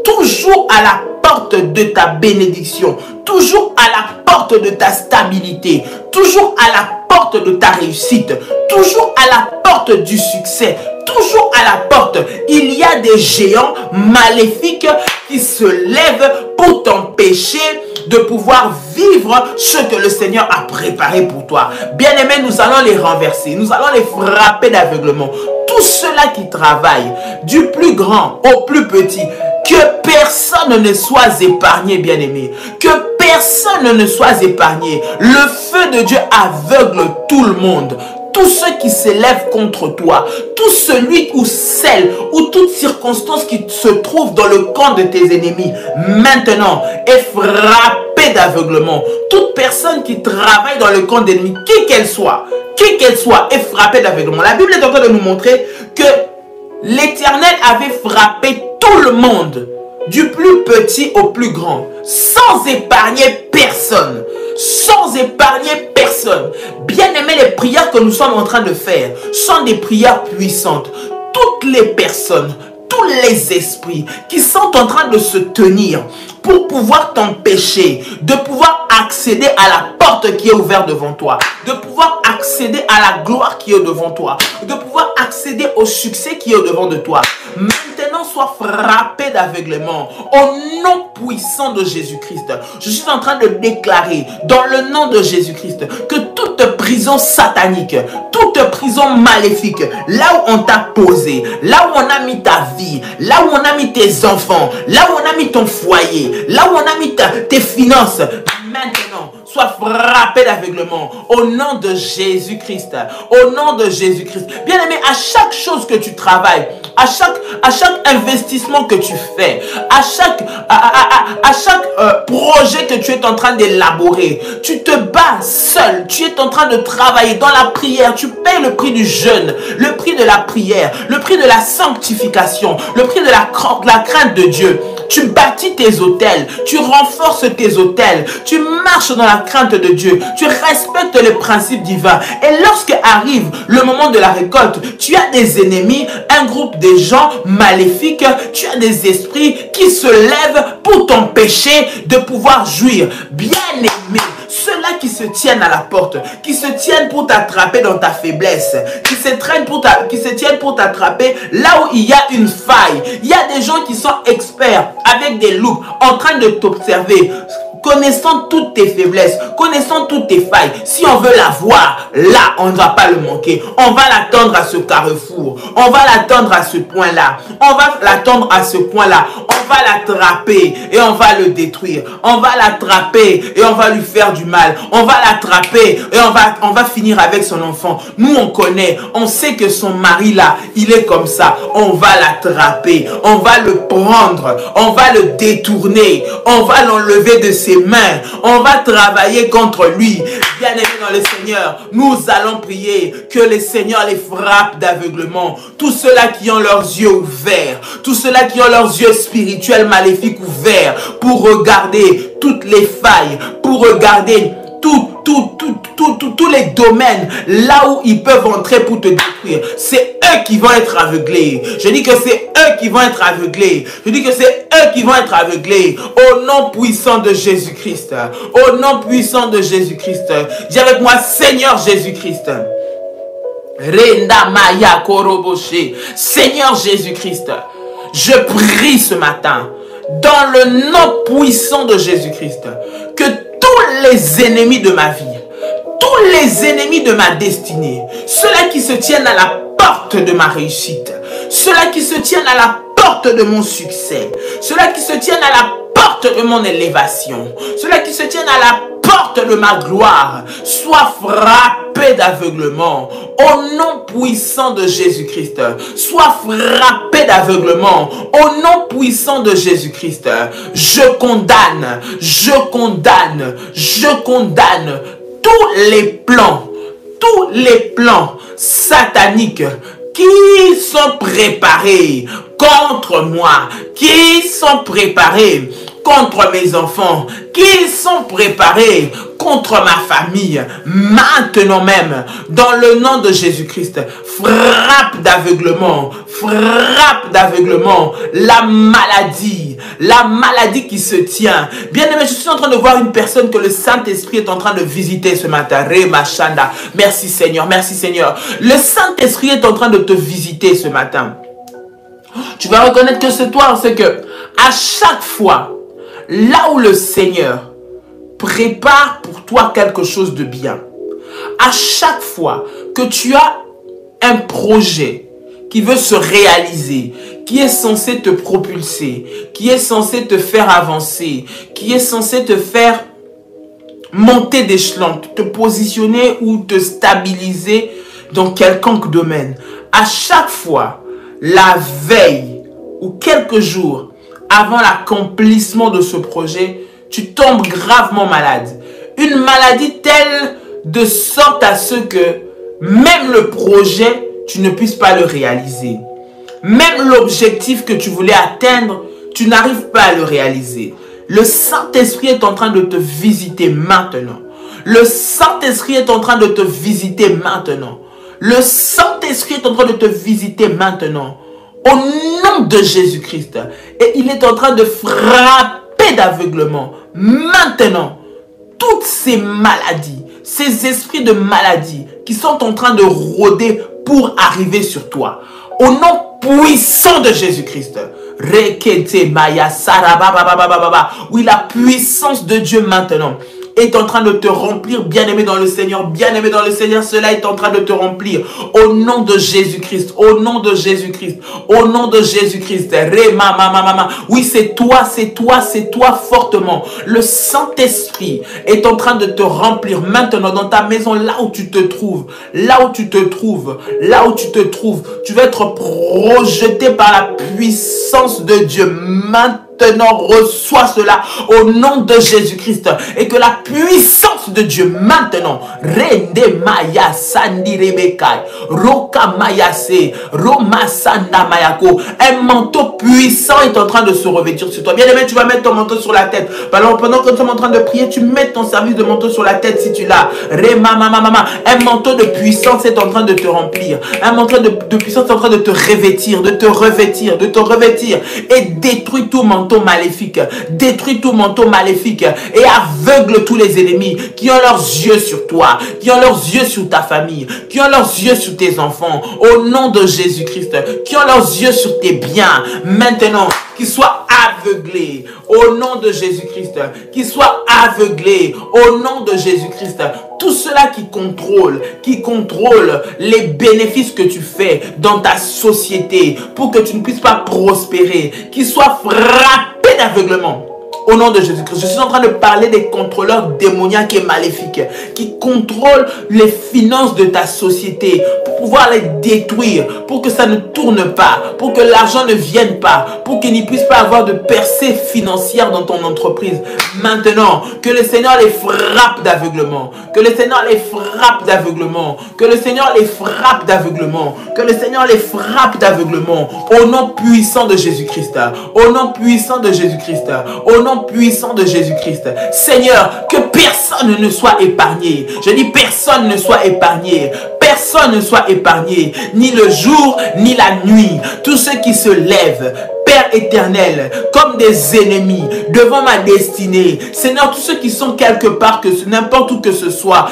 Toujours à la porte de ta bénédiction, toujours à la porte de ta stabilité, toujours à la porte de ta réussite, toujours à la porte du succès, toujours à la porte. Il y a des géants maléfiques qui se lèvent pour t'empêcher de pouvoir vivre ce que le Seigneur a préparé pour toi. Bien-aimés, nous allons les renverser, nous allons les frapper d'aveuglement. Tous ceux-là qui travaillent, du plus grand au plus petit, que personne ne soit épargné, bien-aimé. Que personne ne soit épargné. Le feu de Dieu aveugle tout le monde. Tous ceux qui s'élèvent contre toi, tout celui ou celle ou toute circonstance qui se trouve dans le camp de tes ennemis, maintenant est frappé frappée d'aveuglement. Toute personne qui travaille dans le camp d'ennemi, qui qu'elle soit, est frappée d'aveuglement. La Bible est en train de nous montrer que l'Éternel avait frappé tout le monde, du plus petit au plus grand, sans épargner personne. Sans épargner personne. Bien aimé, les prières que nous sommes en train de faire sont des prières puissantes. Toutes les personnes, tous les esprits qui sont en train de se tenir pour pouvoir t'empêcher de pouvoir accéder à la porte qui est ouverte devant toi, de pouvoir accéder à la gloire qui est devant toi, de pouvoir accéder au succès qui est devant de toi. Maintenant, sois frappé d'aveuglement au nom puissant de Jésus-Christ. Je suis en train de déclarer dans le nom de Jésus-Christ que toute prison satanique, toute prison maléfique, là où on t'a posé, là où on a mis ta vie, là où on a mis tes enfants, là où on a mis ton foyer, là où on a mis tes finances, maintenant, sois frappé d'aveuglement au nom de Jésus-Christ. Au nom de Jésus-Christ. Bien aimé, à chaque chose que tu travailles, à chaque investissement que tu fais, à chaque projet que tu es en train d'élaborer, tu te bats seul, tu es en train de travailler dans la prière, tu payes le prix du jeûne, le prix de la prière, le prix de la sanctification, le prix de la crainte de Dieu. Tu bâtis tes autels, tu renforces tes autels, tu marches dans la crainte de Dieu, tu respectes les principes divins. Et lorsque arrive le moment de la récolte, tu as des ennemis, un groupe de gens maléfiques, tu as des esprits qui se lèvent pour t'empêcher de pouvoir jouir. Bien-aimé, ceux-là qui se tiennent à la porte, qui se tiennent pour t'attraper dans ta faiblesse, qui se tiennent pour t'attraper là où il y a une faille. Il y a des gens qui sont experts avec des loupes en train de t'observer, connaissant toutes tes faiblesses, connaissant toutes tes failles. Si on veut la voir, là, on ne va pas le manquer. On va l'attendre à ce carrefour. On va l'attendre à ce point-là. On va l'attendre à ce point-là. On va l'attraper et on va le détruire. On va l'attraper et on va lui faire du mal. On va l'attraper et on va finir avec son enfant. Nous, on connaît. On sait que son mari, là, il est comme ça. On va l'attraper. On va le prendre. On va le détourner. On va l'enlever de ses mains, on va travailler contre lui. Bien-aimé dans le Seigneur, nous allons prier que le Seigneur les frappe d'aveuglement. Tous ceux-là qui ont leurs yeux ouverts, tous ceux-là qui ont leurs yeux spirituels maléfiques ouverts pour regarder toutes les failles, pour regarder tous les domaines là où ils peuvent entrer pour te détruire. C'est eux qui vont être aveuglés. Je dis que c'est eux qui vont être aveuglés. Je dis que c'est eux qui vont être aveuglés. Au nom puissant de Jésus-Christ. Au nom puissant de Jésus-Christ. Dis avec moi, Seigneur Jésus-Christ. Renda Maya Koroboshe. Seigneur Jésus-Christ, je prie ce matin dans le nom puissant de Jésus-Christ que tous les ennemis de ma vie, tous les ennemis de ma destinée, ceux-là qui se tiennent à la porte de ma réussite, ceux-là qui se tiennent à la porte de mon succès, ceux-là qui se tiennent à la porte de mon élévation, ceux-là qui se tiennent à la porte de ma gloire, soient frappés d'aveuglement au nom puissant de Jésus-Christ. Sois frappé d'aveuglement au nom puissant de Jésus-Christ. Je condamne tous les plans sataniques qui sont préparés contre moi, qui sont préparés contre mes enfants, qui sont préparés contre ma famille. Maintenant même, dans le nom de Jésus-Christ, frappe d'aveuglement la maladie qui se tient. Bien aimé, je suis en train de voir une personne que le Saint-Esprit est en train de visiter ce matin. Remachanda. Merci Seigneur, merci Seigneur. Le Saint-Esprit est en train de te visiter ce matin. Tu vas reconnaître que c'est toi, c'est que à chaque fois, là où le Seigneur prépare pour toi quelque chose de bien, à chaque fois que tu as un projet qui veut se réaliser, qui est censé te propulser, qui est censé te faire avancer, qui est censé te faire monter d'échelon, te positionner ou te stabiliser dans quelconque domaine, à chaque fois, la veille ou quelques jours avant l'accomplissement de ce projet, tu tombes gravement malade. Une maladie telle de sorte à ce que même le projet, tu ne puisses pas le réaliser. Même l'objectif que tu voulais atteindre, tu n'arrives pas à le réaliser. Le Saint-Esprit est en train de te visiter maintenant. Le Saint-Esprit est en train de te visiter maintenant. Le Saint-Esprit est en train de te visiter maintenant. Au nom de Jésus-Christ. Et il est en train de frapper d'aveuglement. Maintenant, toutes ces maladies, ces esprits de maladie qui sont en train de rôder pour arriver sur toi. Au nom puissant de Jésus-Christ. Oui, la puissance de Dieu maintenant est en train de te remplir, bien-aimé dans le Seigneur, bien-aimé dans le Seigneur, cela est en train de te remplir, au nom de Jésus-Christ, au nom de Jésus-Christ, au nom de Jésus-Christ, oui, c'est toi fortement, le Saint-Esprit est en train de te remplir maintenant dans ta maison, là où tu te trouves, tu vas être projeté par la puissance de Dieu, maintenant, reçois cela au nom de Jésus-Christ et que la puissance de Dieu maintenant, Rende Maya Sandi Rebekai, Roka Mayase, Roma Sanda Mayako, un manteau puissant est en train de se revêtir sur toi. Bien aimé, tu vas mettre ton manteau sur la tête. Pendant que nous sommes en train de prier, tu mets ton service de manteau sur la tête si tu l'as. Un manteau de puissance est en train de te remplir. Un manteau de puissance est en train de te revêtir, de te revêtir et détruis tout manteau maléfique, détruis tout manteau maléfique et aveugle tous les ennemis qui ont leurs yeux sur toi, qui ont leurs yeux sur ta famille, qui ont leurs yeux sur tes enfants, au nom de Jésus-Christ, qui ont leurs yeux sur tes biens, maintenant, qu'ils soient aveuglés, au nom de Jésus-Christ, qu'ils soient aveuglés, au nom de Jésus-Christ. Tout cela qui contrôle les bénéfices que tu fais dans ta société pour que tu ne puisses pas prospérer, qu'ils soient frappés d'aveuglement. Au nom de Jésus-Christ, je suis en train de parler des contrôleurs démoniaques et maléfiques qui contrôlent les finances de ta société pour pouvoir les détruire, pour que ça ne tourne pas, pour que l'argent ne vienne pas, pour qu'il n'y puisse pas avoir de percée financière dans ton entreprise. Maintenant, que le Seigneur les frappe d'aveuglement, que le Seigneur les frappe d'aveuglement, que le Seigneur les frappe d'aveuglement, que le Seigneur les frappe d'aveuglement, au nom puissant de Jésus-Christ, au nom puissant de Jésus-Christ, au nom puissant de Jésus-Christ. Seigneur, que personne ne soit épargné. Je dis personne ne soit épargné. Personne ne soit épargné. Ni le jour, ni la nuit. Tous ceux qui se lèvent, Père éternel, comme des ennemis devant ma destinée. Seigneur, tous ceux qui sont quelque part, que n'importe où que ce soit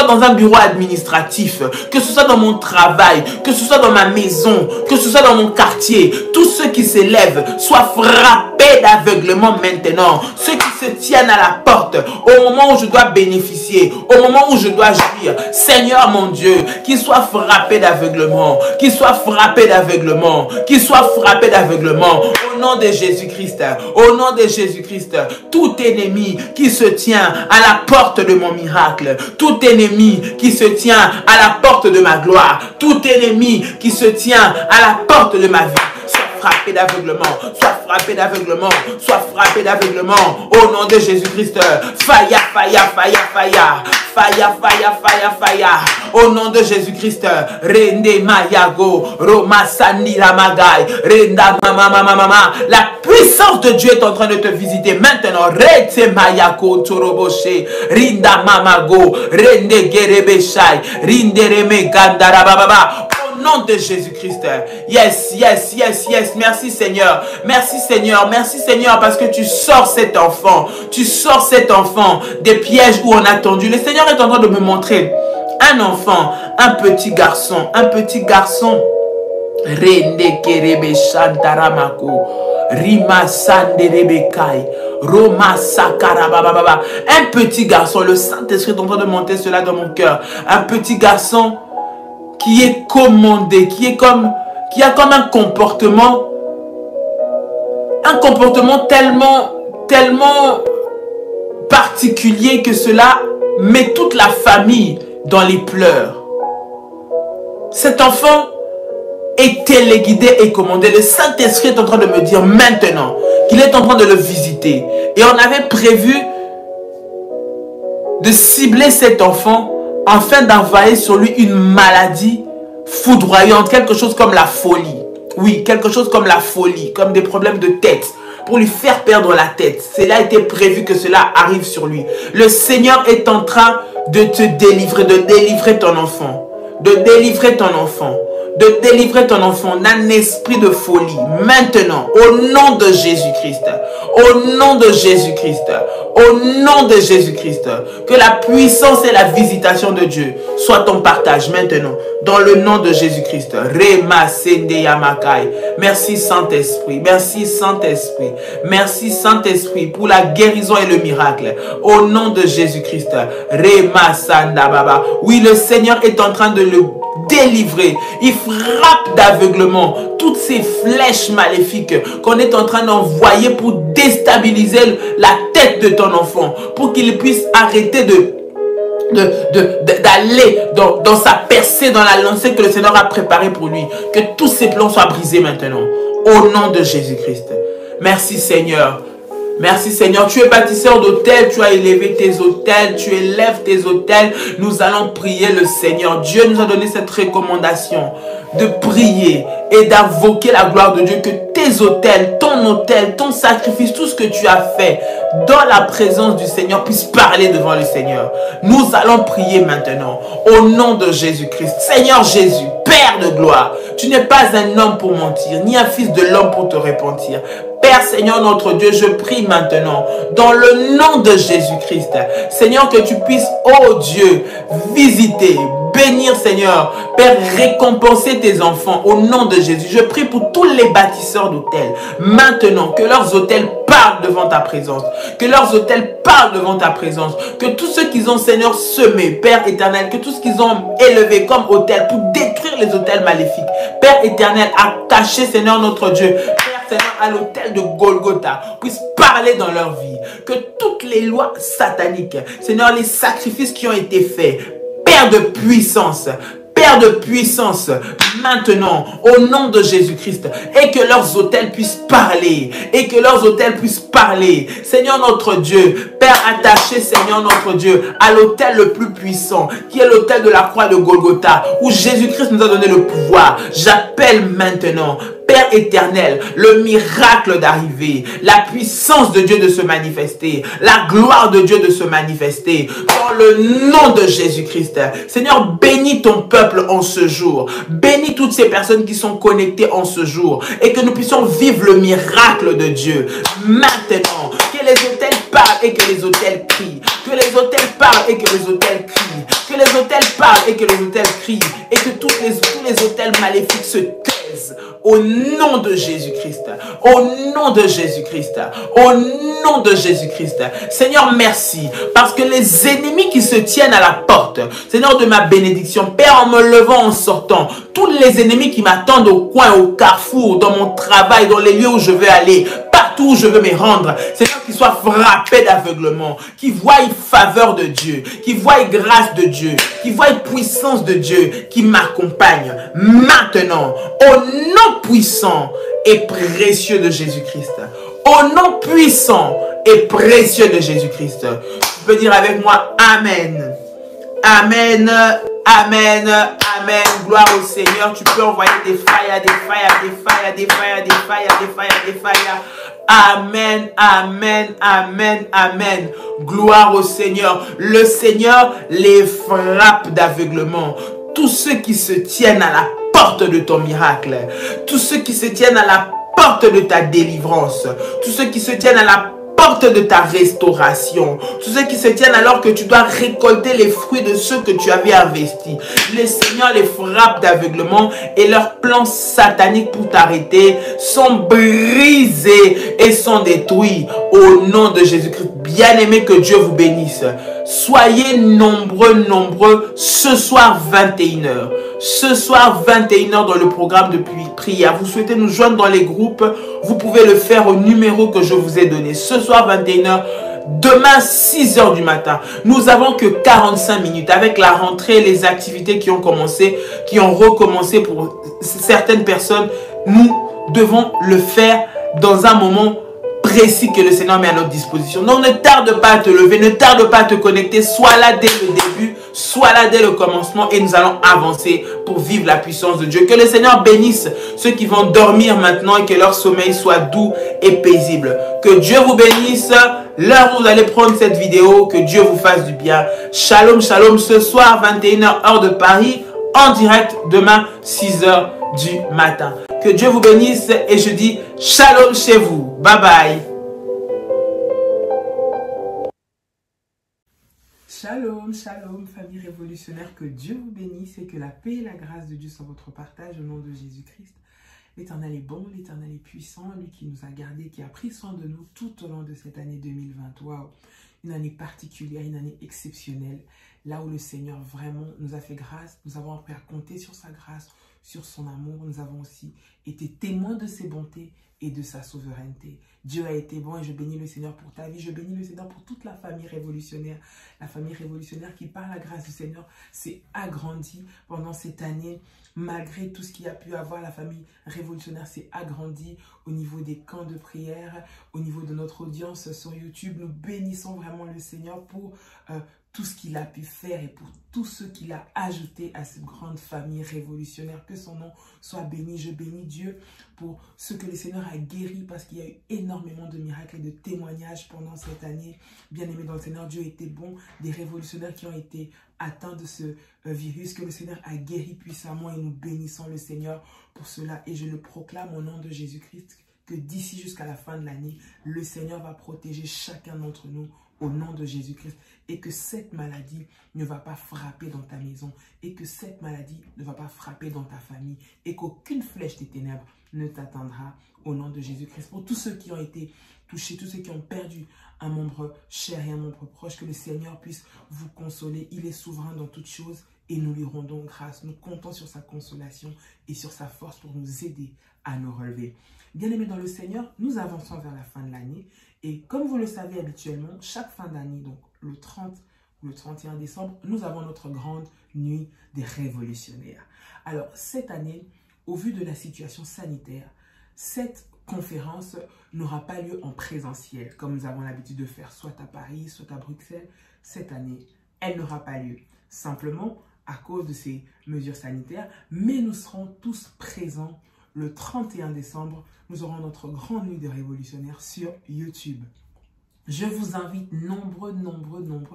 dans un bureau administratif, que ce soit dans mon travail, que ce soit dans ma maison, que ce soit dans mon quartier, tous ceux qui se lèvent soient frappés d'aveuglement maintenant. Ceux qui se tiennent à la porte au moment où je dois bénéficier, au moment où je dois jouir. Seigneur mon Dieu, qu'ils soient frappés d'aveuglement, qu'ils soient frappés d'aveuglement, qu'ils soient frappés d'aveuglement. Au nom de Jésus-Christ, au nom de Jésus-Christ, tout ennemi qui se tient à la porte de mon miracle, tout ennemi qui se tient à la porte de ma gloire, tout ennemi qui se tient à la porte de ma vie, soit frappé d'aveuglement, soit frappé d'aveuglement, soit frappé d'aveuglement, au nom de Jésus-Christ. Faya, faya, faya, faya, faya, faya, faya, faya, au nom de Jésus-Christ. Rende mayago, Roma sanira magai, renda mama mama mama. La puissance de Dieu est en train de te visiter maintenant. Rete mayako toroboshe, rinda mamago, rende gerebeshai, rinde reme gandara baba. Au nom de Jésus-Christ. Yes, yes, yes, yes. Merci Seigneur. Merci Seigneur. Merci Seigneur parce que tu sors cet enfant. Tu sors cet enfant des pièges où on a tendu. Le Seigneur est en train de me montrer un enfant, un petit garçon. Un petit garçon. Rende kerebe shantaramako. Rima sanderebekai. Roma sakarabababa. Un petit garçon. Le Saint-Esprit est en train de monter cela dans mon cœur. Un petit garçon qui est commandé, qui a comme un comportement tellement particulier que cela met toute la famille dans les pleurs. Cet enfant est téléguidé et commandé. Le Saint-Esprit est en train de me dire maintenant qu'il est en train de le visiter. Et on avait prévu de cibler cet enfant afin d'envoyer sur lui une maladie foudroyante, quelque chose comme la folie. Oui, quelque chose comme la folie, comme des problèmes de tête, pour lui faire perdre la tête. Cela a été prévu que cela arrive sur lui. Le Seigneur est en train de te délivrer, de délivrer ton enfant, de délivrer ton enfant, de délivrer ton enfant d'un esprit de folie. Maintenant, au nom de Jésus-Christ, au nom de Jésus-Christ, au nom de Jésus-Christ, que la puissance et la visitation de Dieu soient ton partage maintenant, dans le nom de Jésus-Christ. Merci Saint-Esprit, merci Saint-Esprit, merci Saint-Esprit pour la guérison et le miracle, au nom de Jésus-Christ. Oui, le Seigneur est en train de le délivrer. Il frappe d'aveuglement toutes ces flèches maléfiques qu'on est en train d'envoyer pour déstabiliser la tête de ton enfant, pour qu'il puisse arrêter d'aller dans sa percée, dans la lancée que le Seigneur a préparée pour lui. Que tous ses plans soient brisés maintenant, au nom de Jésus-Christ. Merci Seigneur. Merci Seigneur, tu es bâtisseur d'autels, tu as élevé tes autels, tu élèves tes autels. Nous allons prier le Seigneur. Dieu nous a donné cette recommandation de prier et d'invoquer la gloire de Dieu, que tes autels, ton sacrifice, tout ce que tu as fait dans la présence du Seigneur puisse parler devant le Seigneur. Nous allons prier maintenant au nom de Jésus-Christ. Seigneur Jésus, Père de gloire, tu n'es pas un homme pour mentir, ni un fils de l'homme pour te repentir. Père Seigneur notre Dieu, je prie maintenant dans le nom de Jésus-Christ, Seigneur, que tu puisses, oh Dieu, visiter, bénir Seigneur, Père, récompenser tes enfants au nom de Jésus. Je prie pour tous les bâtisseurs d'hôtels maintenant, que leurs hôtels parlent devant ta présence, que leurs hôtels parlent devant ta présence, que tout ce qu'ils ont Seigneur semé, Père éternel, que tout ce qu'ils ont élevé comme hôtel pour détruire les hôtels maléfiques, Père éternel, attaché Seigneur notre Dieu, Père Seigneur, à l'autel de Golgotha, puisse parler dans leur vie, que toutes les lois sataniques, Seigneur, les sacrifices qui ont été faits, Père de puissance, Père de puissance, maintenant, au nom de Jésus-Christ, et que leurs autels puissent parler, et que leurs autels puissent parler. Seigneur notre Dieu, Père attaché, Seigneur notre Dieu, à l'autel le plus puissant, qui est l'autel de la croix de Golgotha, où Jésus-Christ nous a donné le pouvoir. J'appelle maintenant, Père éternel, le miracle d'arriver, la puissance de Dieu de se manifester, la gloire de Dieu de se manifester, dans le nom de Jésus-Christ. Seigneur, bénis ton peuple en ce jour. Bénis toutes ces personnes qui sont connectées en ce jour, et que nous puissions vivre le miracle de Dieu. Maintenant, que les autels parlent et que les autels crient. Que les autels parlent et que les autels crient. Que les autels parlent et que les autels crient. Et que tous les autels maléfiques se taisent. Au nom de Jésus-Christ, au nom de Jésus-Christ, au nom de Jésus-Christ. Seigneur, merci, parce que les ennemis qui se tiennent à la porte, Seigneur, de ma bénédiction, Père, en me levant, en sortant, tous les ennemis qui m'attendent au coin, au carrefour, dans mon travail, dans les lieux où je vais aller, partout où je veux me rendre, Seigneur, qu'ils soient frappés d'aveuglement, qu'ils voient faveur de Dieu, qu'ils voient grâce de Dieu, qu'ils voient puissance de Dieu qui m'accompagne maintenant, au nom puissant et précieux de Jésus-Christ. Au nom puissant et précieux de Jésus-Christ. Tu peux dire avec moi Amen. Amen. Amen. Amen. Gloire au Seigneur. Tu peux envoyer des fire, des fire, des fire, des fire, des fire, des fire, des fire. Amen, amen, amen, amen. Gloire au Seigneur. Le Seigneur les frappe d'aveuglement. Tous ceux qui se tiennent à la porte de ton miracle, tous ceux qui se tiennent à la porte de ta délivrance, tous ceux qui se tiennent à la porte de ta restauration, tous ceux qui se tiennent alors que tu dois récolter les fruits de ceux que tu avais investis. Le Seigneur les frappe d'aveuglement et leurs plans sataniques pour t'arrêter sont brisés et sont détruits au nom de Jésus-Christ. Bien-aimé, que Dieu vous bénisse. Soyez nombreux ce soir 21h. Ce soir 21h dans le programme de prière. Vous souhaitez nous joindre dans les groupes, vous pouvez le faire au numéro que je vous ai donné. Ce soir 21h, demain 6h du matin. Nous avons que 45 minutes avec la rentrée, les activités qui ont commencé, qui ont recommencé pour certaines personnes. Nous devons le faire dans un moment précis que le Seigneur met à notre disposition. Donc ne tarde pas à te lever, ne tarde pas à te connecter. Sois là dès le début, sois là dès le commencement et nous allons avancer pour vivre la puissance de Dieu. Que le Seigneur bénisse ceux qui vont dormir maintenant et que leur sommeil soit doux et paisible. Que Dieu vous bénisse. L'heure où vous allez prendre cette vidéo, que Dieu vous fasse du bien. Shalom, shalom. Ce soir, 21h, heure de Paris, en direct. Demain, 6h du matin. Que Dieu vous bénisse et je dis shalom chez vous. Bye bye. Shalom, shalom, famille révolutionnaire. Que Dieu vous bénisse et que la paix et la grâce de Dieu soient votre partage au nom de Jésus-Christ. L'Éternel est bon, l'Éternel est puissant, lui qui nous a gardés, qui a pris soin de nous tout au long de cette année 2020. Wow. Une année particulière, une année exceptionnelle, là où le Seigneur vraiment nous a fait grâce. Nous avons appris à compter sur sa grâce, sur son amour. Nous avons aussi été témoins de ses bontés et de sa souveraineté. Dieu a été bon et je bénis le Seigneur pour ta vie. Je bénis le Seigneur pour toute la famille révolutionnaire. La famille révolutionnaire qui, par la grâce du Seigneur, s'est agrandie pendant cette année. Malgré tout ce qu'il y a pu avoir, la famille révolutionnaire s'est agrandie au niveau des camps de prière, au niveau de notre audience sur YouTube. Nous bénissons vraiment le Seigneur pour tout ce qu'il a pu faire et pour tout ce qu'il a ajouté à cette grande famille révolutionnaire. Que son nom soit béni. Je bénis Dieu pour ce que le Seigneur a guéri parce qu'il y a eu énormément de miracles et de témoignages pendant cette année. Bien-aimé dans le Seigneur, Dieu était bon. Des révolutionnaires qui ont été atteints de ce virus que le Seigneur a guéri puissamment et nous bénissons le Seigneur pour cela. Et je le proclame au nom de Jésus-Christ que d'ici jusqu'à la fin de l'année, le Seigneur va protéger chacun d'entre nous au nom de Jésus-Christ et que cette maladie ne va pas frapper dans ta maison et que cette maladie ne va pas frapper dans ta famille et qu'aucune flèche des ténèbres ne t'atteindra au nom de Jésus-Christ. Pour tous ceux qui ont été touchés, tous ceux qui ont perdu un membre cher et un membre proche, que le Seigneur puisse vous consoler. Il est souverain dans toutes choses et nous lui rendons grâce. Nous comptons sur sa consolation et sur sa force pour nous aider à nous relever. Bien-aimés dans le Seigneur, nous avançons vers la fin de l'année. Et comme vous le savez habituellement, chaque fin d'année, donc le 30 ou le 31 décembre, nous avons notre grande nuit des révolutionnaires. Alors, cette année, au vu de la situation sanitaire, cette conférence n'aura pas lieu en présentiel, comme nous avons l'habitude de faire, soit à Paris, soit à Bruxelles. Cette année, elle n'aura pas lieu, simplement à cause de ces mesures sanitaires, mais nous serons tous présents. Le 31 décembre, nous aurons notre grande nuit des révolutionnaires sur YouTube. Je vous invite nombreux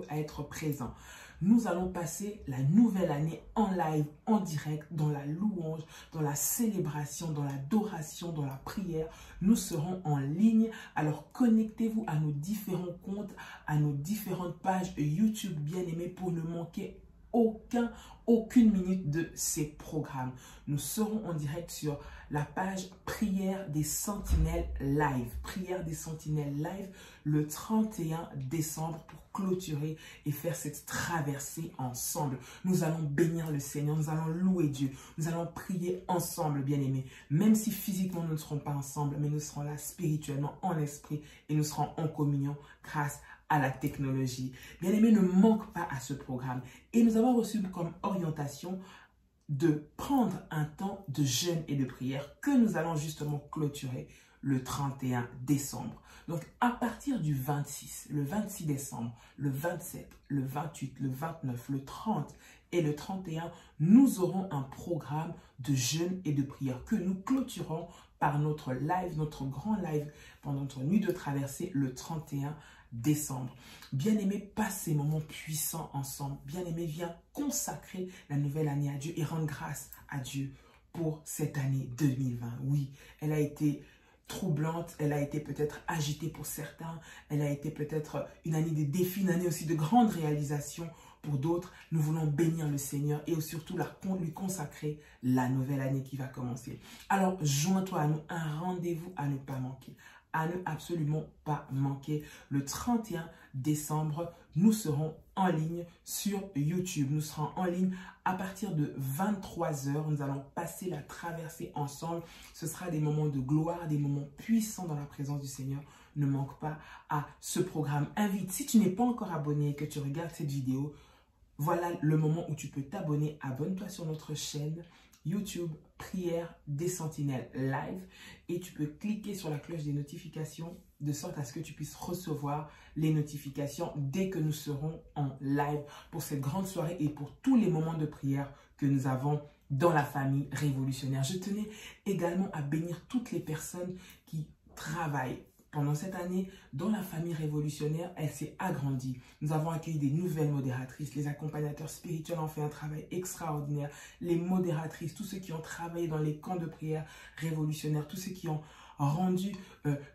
à être présents. Nous allons passer la nouvelle année en live, en direct, dans la louange, dans la célébration, dans l'adoration, dans la prière. Nous serons en ligne. Alors connectez-vous à nos différents comptes, à nos différentes pages YouTube bien-aimés pour ne manquer aucune minute de ces programmes. Nous serons en direct sur la page Prière des Sentinelles Live. Prière des Sentinelles Live le 31 décembre pour clôturer et faire cette traversée ensemble. Nous allons bénir le Seigneur, nous allons louer Dieu, nous allons prier ensemble, bien-aimés. Même si physiquement nous ne serons pas ensemble, mais nous serons là spirituellement, en esprit et nous serons en communion grâce à la technologie. Bien-aimés, ne manque pas à ce programme. Et nous avons reçu comme orientation de prendre un temps de jeûne et de prière que nous allons justement clôturer le 31 décembre. Donc, à partir du 26, le 26 décembre, le 27, le 28, le 29, le 30 et le 31, nous aurons un programme de jeûne et de prière que nous clôturons par notre live, notre grand live pendant notre nuit de traversée le 31 décembre. Bien-aimé, passe ces moments puissants ensemble. Bien-aimé, viens consacrer la nouvelle année à Dieu et rendre grâce à Dieu pour cette année 2020. Oui, elle a été troublante, elle a été peut-être agitée pour certains, elle a été peut-être une année de défis, une année aussi de grandes réalisations pour d'autres. Nous voulons bénir le Seigneur et surtout lui consacrer la nouvelle année qui va commencer. Alors, joins-toi à nous, un rendez-vous à ne pas manquer. À ne absolument pas manquer. Le 31 décembre, nous serons en ligne sur YouTube. Nous serons en ligne à partir de 23 h. Nous allons passer la traversée ensemble. Ce sera des moments de gloire, des moments puissants dans la présence du Seigneur. Ne manque pas à ce programme. Invite, si tu n'es pas encore abonné et que tu regardes cette vidéo, voilà le moment où tu peux t'abonner. Abonne-toi sur notre chaîne YouTube Prière des Sentinelles Live et tu peux cliquer sur la cloche des notifications de sorte à ce que tu puisses recevoir les notifications dès que nous serons en live pour cette grande soirée et pour tous les moments de prière que nous avons dans la famille révolutionnaire. Je tenais également à bénir toutes les personnes qui travaillent pendant cette année dans la famille révolutionnaire. Elle s'est agrandie. Nous avons accueilli des nouvelles modératrices. Les accompagnateurs spirituels ont fait un travail extraordinaire. Les modératrices, tous ceux qui ont travaillé dans les camps de prière révolutionnaires, tous ceux qui ont rendu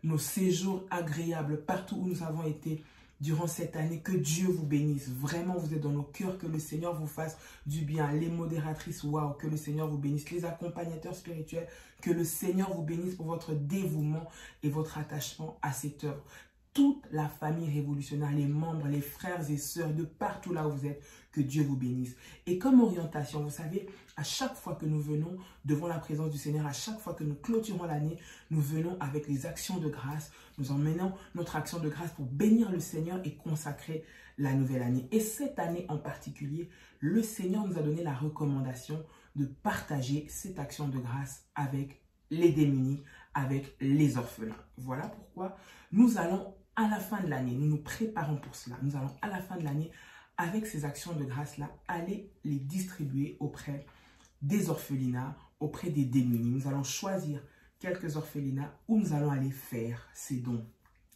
nos séjours agréables partout où nous avons été durant cette année. Que Dieu vous bénisse. Vraiment, vous êtes dans nos cœurs. Que le Seigneur vous fasse du bien. Les modératrices, waouh, que le Seigneur vous bénisse. Les accompagnateurs spirituels, que le Seigneur vous bénisse pour votre dévouement et votre attachement à cette œuvre. Toute la famille révolutionnaire, les membres, les frères et sœurs de partout là où vous êtes, que Dieu vous bénisse. Et comme orientation, vous savez, à chaque fois que nous venons devant la présence du Seigneur, à chaque fois que nous clôturons l'année, nous venons avec les actions de grâce. Nous emmenons notre action de grâce pour bénir le Seigneur et consacrer la nouvelle année. Et cette année en particulier, le Seigneur nous a donné la recommandation de partager cette action de grâce avec les démunis, avec les orphelins. Voilà pourquoi nous allons à la fin de l'année, nous nous préparons pour cela. Nous allons à la fin de l'année, avec ces actions de grâce-là, aller les distribuer auprès des orphelinats, auprès des démunis. Nous allons choisir quelques orphelinats où nous allons aller faire ces dons.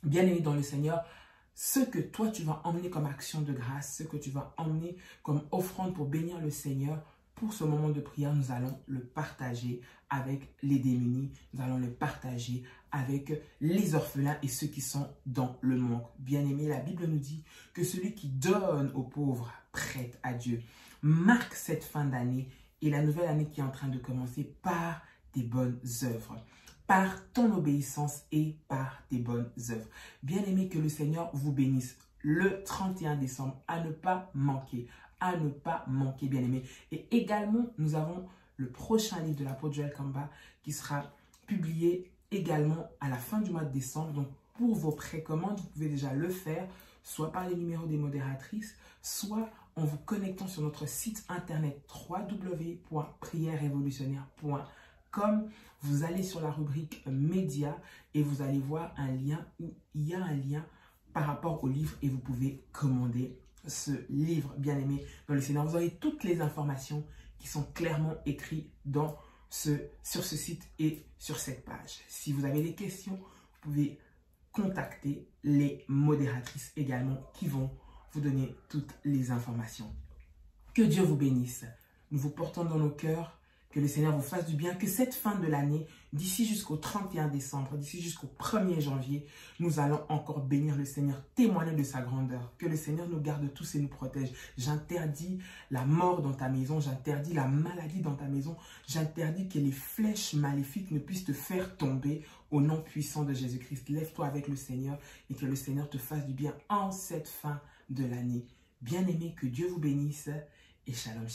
Bien aimé dans le Seigneur, ce que toi tu vas emmener comme action de grâce, ce que tu vas emmener comme offrande pour bénir le Seigneur, pour ce moment de prière, nous allons le partager avec les démunis, nous allons le partager avec les orphelins et ceux qui sont dans le manque. Bien-aimé, la Bible nous dit que celui qui donne aux pauvres prête à Dieu. Marque cette fin d'année et la nouvelle année qui est en train de commencer par des bonnes œuvres, par ton obéissance et par tes bonnes œuvres. Bien-aimé, que le Seigneur vous bénisse le 31 décembre, à ne pas manquer. À ne pas manquer, bien-aimé. Et également, nous avons le prochain livre de l'apôtre Joel Kamba qui sera publié également à la fin du mois de décembre. Donc, pour vos précommandes, vous pouvez déjà le faire, soit par les numéros des modératrices, soit en vous connectant sur notre site internet www.prièrerévolutionnaire.com. Vous allez sur la rubrique médias et vous allez voir un lien où il y a un lien par rapport au livre et vous pouvez commander ce livre, bien aimé dans le Seigneur. Vous avez toutes les informations qui sont clairement écrites sur ce site et sur cette page. Si vous avez des questions, vous pouvez contacter les modératrices également qui vont vous donner toutes les informations. Que Dieu vous bénisse. Nous vous portons dans nos cœurs. Que le Seigneur vous fasse du bien, que cette fin de l'année, d'ici jusqu'au 31 décembre, d'ici jusqu'au 1er janvier, nous allons encore bénir le Seigneur, témoigner de sa grandeur. Que le Seigneur nous garde tous et nous protège. J'interdis la mort dans ta maison, j'interdis la maladie dans ta maison, j'interdis que les flèches maléfiques ne puissent te faire tomber au nom puissant de Jésus-Christ. Lève-toi avec le Seigneur et que le Seigneur te fasse du bien en cette fin de l'année. Bien-aimé, que Dieu vous bénisse et shalom.